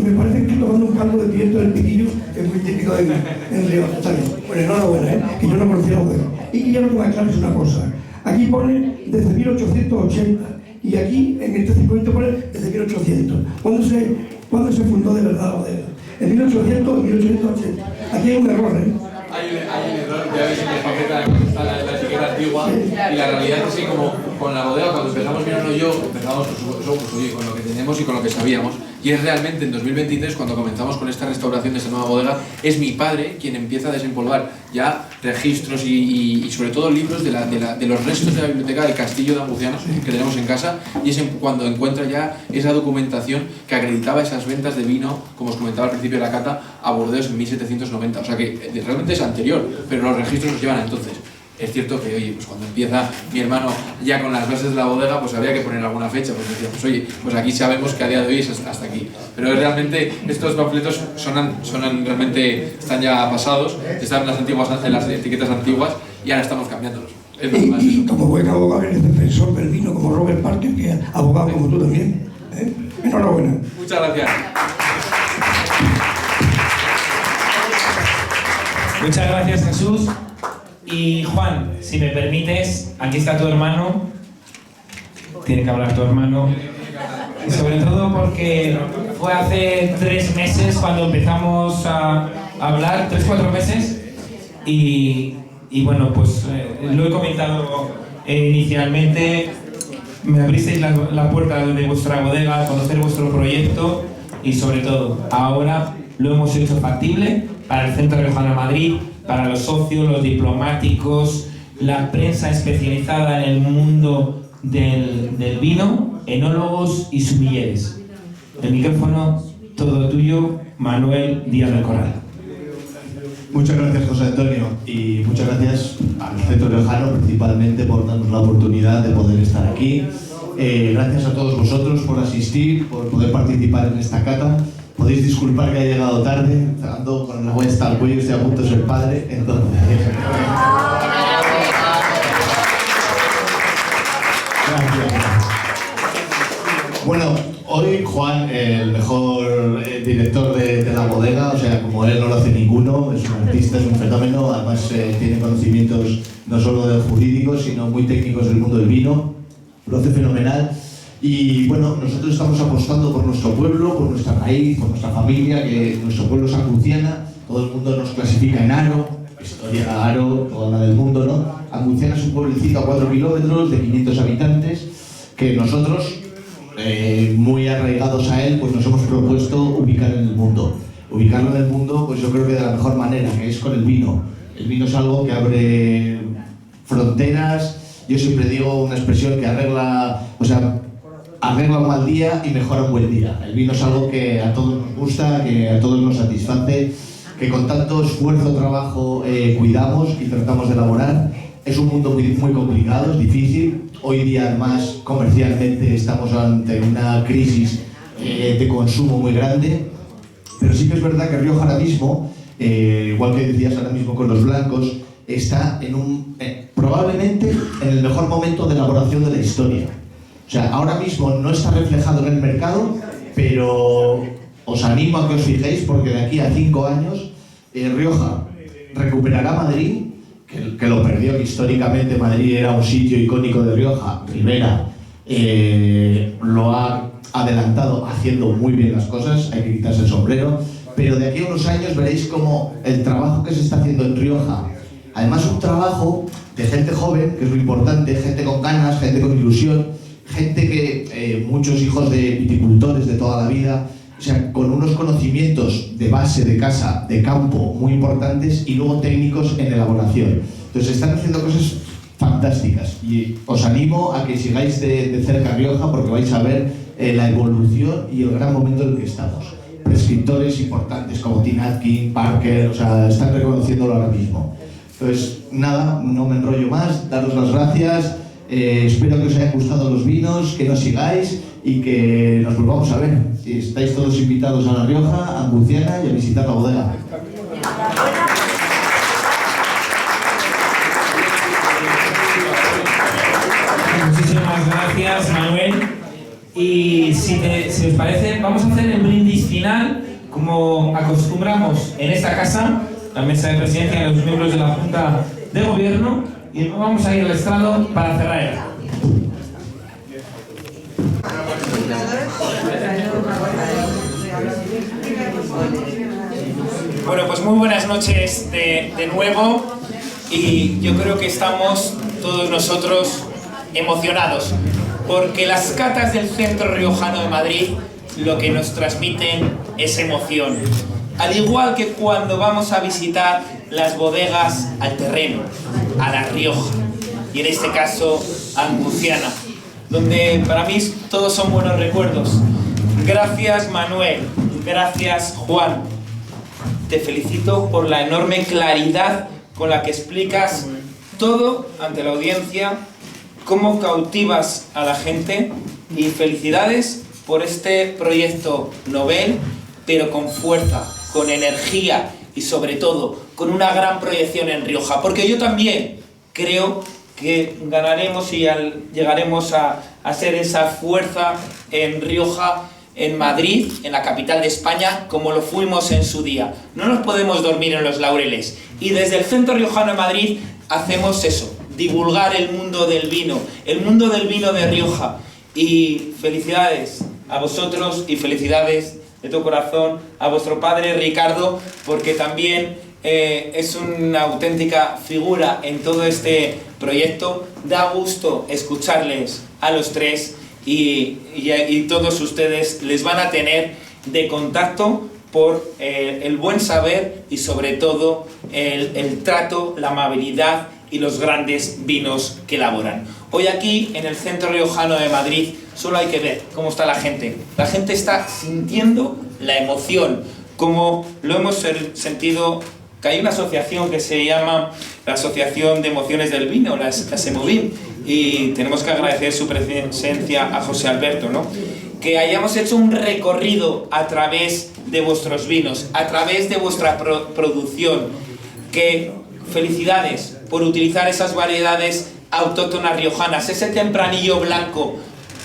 me parece que estoy tomando un caldo de pimiento del piquillo, que es muy típico en Rioja. Está bien. Bueno, enhorabuena, que yo no conocía la bodega. Y ya lo que me aclaro es una cosa. Aquí pone desde 1880 y aquí en este circuito pone desde 1800. ¿Cuándo se fundó de verdad la bodega? En 1800 o 1880. Aquí hay un error, Hay un error, ya veis en la paqueta está la etiqueta antigua y la realidad es que como con la bodega cuando empezamos Mirano y yo empezamos pues, oye, con lo que tenemos y con lo que sabíamos, y es realmente en 2023 cuando comenzamos con esta restauración de esta nueva bodega, es mi padre quien empieza a desempolvar ya registros y sobre todo libros de los restos de la biblioteca del Castillo de Almuciana que tenemos en casa, y es cuando encuentra ya esa documentación que acreditaba esas ventas de vino, como os comentaba al principio de la cata, a Burdeos en 1790, o sea que realmente es anterior, pero los registros nos llevan a entonces. Es cierto que, oye, pues cuando empieza mi hermano ya con las bases de la bodega, pues habría que poner alguna fecha, pues decía, pues oye, pues aquí sabemos que a día de hoy es hasta aquí. Pero realmente estos panfletos sonan realmente, están ya pasados, están en las etiquetas antiguas y ahora estamos cambiándolos. Y como buen abogado eres defensor del vino, como Robert Parker, que es abogado como tú también. Enhorabuena. Muchas gracias. Muchas gracias, Jesús. Y Juan, si me permites, aquí está tu hermano. Tiene que hablar tu hermano. Y sobre todo porque fue hace 3 meses cuando empezamos a hablar, 3-4 meses. Y bueno, pues lo he comentado inicialmente. Me abristeis la puerta de vuestra bodega a conocer vuestro proyecto y sobre todo, ahora lo hemos hecho factible para el Centro Riojano de Madrid, para los socios, los diplomáticos, la prensa especializada en el mundo del vino, enólogos y sumilleres. El micrófono todo tuyo, Manuel Díaz del Corral. Muchas gracias, José Antonio, y muchas gracias al Centro Riojano principalmente por darnos la oportunidad de poder estar aquí. Gracias a todos vosotros por asistir, por poder participar en esta cata. Podéis disculpar que haya llegado tarde, ando con la cuesta al cuello, estoy a punto de ser padre, entonces... Gracias. Bueno, hoy Juan, el mejor director de la bodega, o sea, como él no lo hace ninguno, es un artista, es un fenómeno, además tiene conocimientos no solo de jurídicos, sino muy técnicos del mundo del vino, lo hace fenomenal. Y bueno, nosotros estamos apostando por nuestro pueblo, por nuestra raíz, por nuestra familia, que nuestro pueblo es anguciana, todo el mundo nos clasifica en Aro, historia Aro, toda la del mundo, ¿no? Anguciana es un pueblecito a 4 kilómetros, de 500 habitantes, que nosotros, muy arraigados a él, pues nos hemos propuesto ubicar en el mundo. Ubicarlo en el mundo, pues yo creo que de la mejor manera, que es con el vino. El vino es algo que abre fronteras, yo siempre digo una expresión que arregla un mal día y mejora un buen día. El vino es algo que a todos nos gusta, que a todos nos satisface, que con tanto esfuerzo, trabajo, cuidamos y tratamos de elaborar. Es un mundo muy complicado, es difícil. Hoy día, además, comercialmente estamos ante una crisis de consumo muy grande. Pero sí que es verdad que Rioja ahora mismo, igual que decías ahora mismo con los blancos, está probablemente en el mejor momento de elaboración de la historia. O sea, ahora mismo no está reflejado en el mercado, pero os animo a que os fijéis, porque de aquí a 5 años Rioja recuperará Madrid, que lo perdió, que históricamente Madrid era un sitio icónico de Rioja. Rivera lo ha adelantado haciendo muy bien las cosas, hay que quitarse el sombrero, pero de aquí a unos años veréis como el trabajo que se está haciendo en Rioja, además un trabajo de gente joven, que es lo importante, gente con ganas, gente con ilusión, gente que, muchos hijos de viticultores de toda la vida, o sea, con unos conocimientos de base, de casa, de campo muy importantes y luego técnicos en elaboración. Entonces están haciendo cosas fantásticas y os animo a que sigáis de cerca Rioja, porque vais a ver la evolución y el gran momento en el que estamos. Prescriptores importantes como Tim Atkin, Parker, o sea, están reconociéndolo ahora mismo. Entonces, nada, no me enrollo más, daros las gracias. Espero que os hayan gustado los vinos, que nos sigáis y que nos volvamos a ver. Estáis todos invitados a La Rioja, a Anguciana y a visitar la bodega. Muchísimas gracias, Manuel. Y si os parece, vamos a hacer el brindis final, como acostumbramos en esta casa, la mesa de presidencia de los miembros de la Junta de Gobierno, y después vamos a ir al estrado para cerrar el acto. Bueno, pues muy buenas noches de nuevo, y yo creo que estamos todos nosotros emocionados, porque las catas del Centro Riojano de Madrid lo que nos transmiten es emoción. Al igual que cuando vamos a visitar las bodegas al terreno, a La Rioja, y en este caso a Anguciana, donde para mí todos son buenos recuerdos. Gracias, Manuel, gracias, Juan. Te felicito por la enorme claridad con la que explicas todo ante la audiencia, cómo cautivas a la gente, y felicidades por este proyecto novel, pero con fuerza, con energía y sobre todo con una gran proyección en Rioja, porque yo también creo que ganaremos y llegaremos a ser esa fuerza en Rioja, en Madrid, en la capital de España, como lo fuimos en su día. No nos podemos dormir en los laureles, y desde el Centro Riojano de Madrid hacemos eso, divulgar el mundo del vino de Rioja. Y felicidades a vosotros y felicidades de todo corazón a vuestro padre Ricardo, porque también es una auténtica figura en todo este proyecto. Da gusto escucharles a los tres, y todos ustedes les van a tener de contacto por el buen saber y sobre todo el trato, la amabilidad y los grandes vinos que elaboran. Hoy aquí en el Centro Riojano de Madrid solo hay que ver cómo está la gente. La gente está sintiendo la emoción, como lo hemos sentido, que hay una asociación que se llama la Asociación de Emociones del Vino, la SEMOVIN, y tenemos que agradecer su presencia a José Alberto, ¿no? Que hayamos hecho un recorrido a través de vuestros vinos, a través de vuestra producción. Que felicidades por utilizar esas variedades autóctonas riojanas, ese tempranillo blanco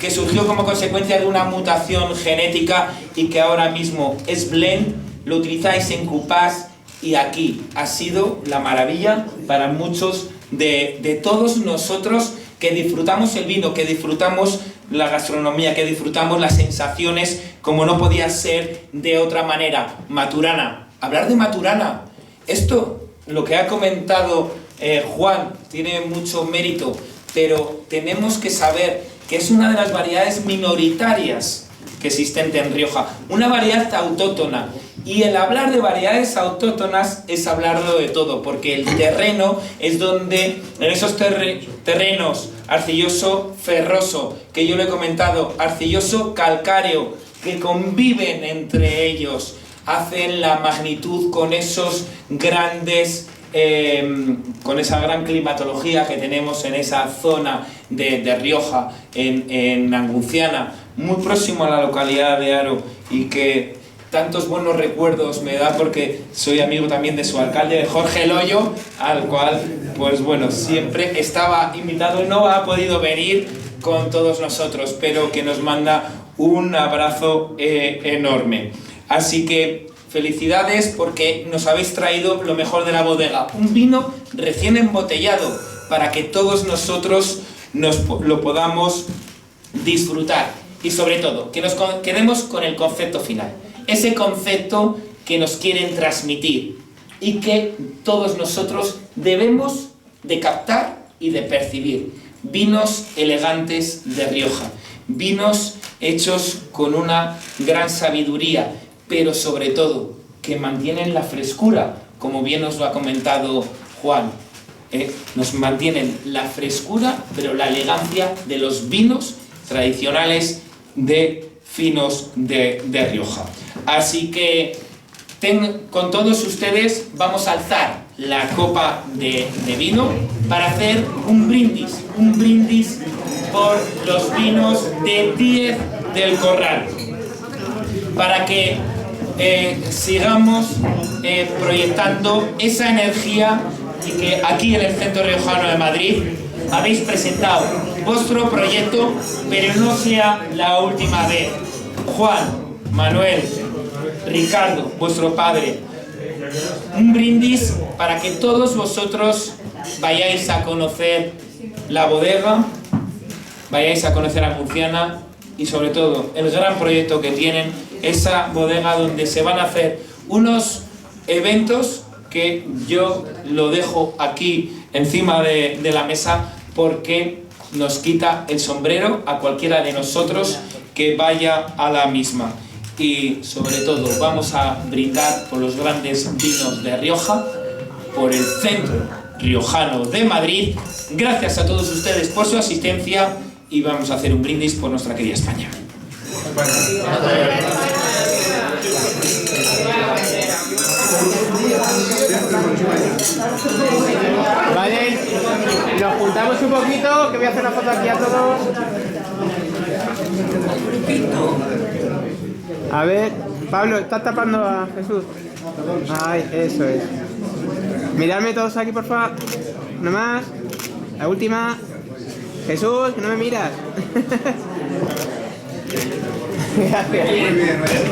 que surgió como consecuencia de una mutación genética y que ahora mismo es blend, lo utilizáis en cupás y aquí ha sido la maravilla para muchos de todos nosotros que disfrutamos el vino, que disfrutamos la gastronomía, que disfrutamos las sensaciones como no podía ser de otra manera. Maturana, hablar de Maturana, esto, lo que ha comentado Juan, tiene mucho mérito, pero tenemos que saber que es una de las variedades minoritarias que existen en Rioja, una variedad autóctona. Y el hablar de variedades autóctonas es hablarlo de todo, porque el terreno es donde, en esos terrenos arcilloso, ferroso, que yo le he comentado, arcilloso, calcáreo, que conviven entre ellos, hacen la magnitud con esos grandes, con esa gran climatología que tenemos en esa zona de Rioja, en Angunciana, muy próximo a la localidad de Haro, y que tantos buenos recuerdos me da porque soy amigo también de su alcalde, Jorge Loyo, al cual, pues bueno, siempre estaba invitado y no ha podido venir con todos nosotros, pero que nos manda un abrazo enorme. Así que felicidades porque nos habéis traído lo mejor de la bodega, un vino recién embotellado para que todos nosotros lo podamos disfrutar y sobre todo que nos quedemos con el concepto final. Ese concepto que nos quieren transmitir y que todos nosotros debemos de captar y de percibir. Vinos elegantes de Rioja, vinos hechos con una gran sabiduría, pero sobre todo que mantienen la frescura, como bien nos lo ha comentado Juan. Nos mantienen la frescura, pero la elegancia de los vinos tradicionales de finos de Rioja. Así que con todos ustedes vamos a alzar la copa de vino para hacer un brindis por los vinos de 10 del Corral, para que sigamos proyectando esa energía y que aquí en el Centro Riojano de Madrid habéis presentado vuestro proyecto, pero no sea la última vez. Juan, Manuel, Ricardo, vuestro padre, un brindis para que todos vosotros vayáis a conocer la bodega, vayáis a conocer a Angunciana y sobre todo el gran proyecto que tienen, esa bodega donde se van a hacer unos eventos que yo lo dejo aquí encima de la mesa porque nos quita el sombrero a cualquiera de nosotros que vaya a la misma. Y sobre todo vamos a brindar por los grandes vinos de Rioja, por el Centro Riojano de Madrid. Gracias a todos ustedes por su asistencia y vamos a hacer un brindis por nuestra querida España. Vale, nos juntamos un poquito, que voy a hacer una foto aquí a todos. A ver, Pablo, ¿estás tapando a Jesús? Ay, eso es. Miradme todos aquí, por favor. Una más. La última. Jesús, que no me miras. Gracias. Muy bien, muy bien.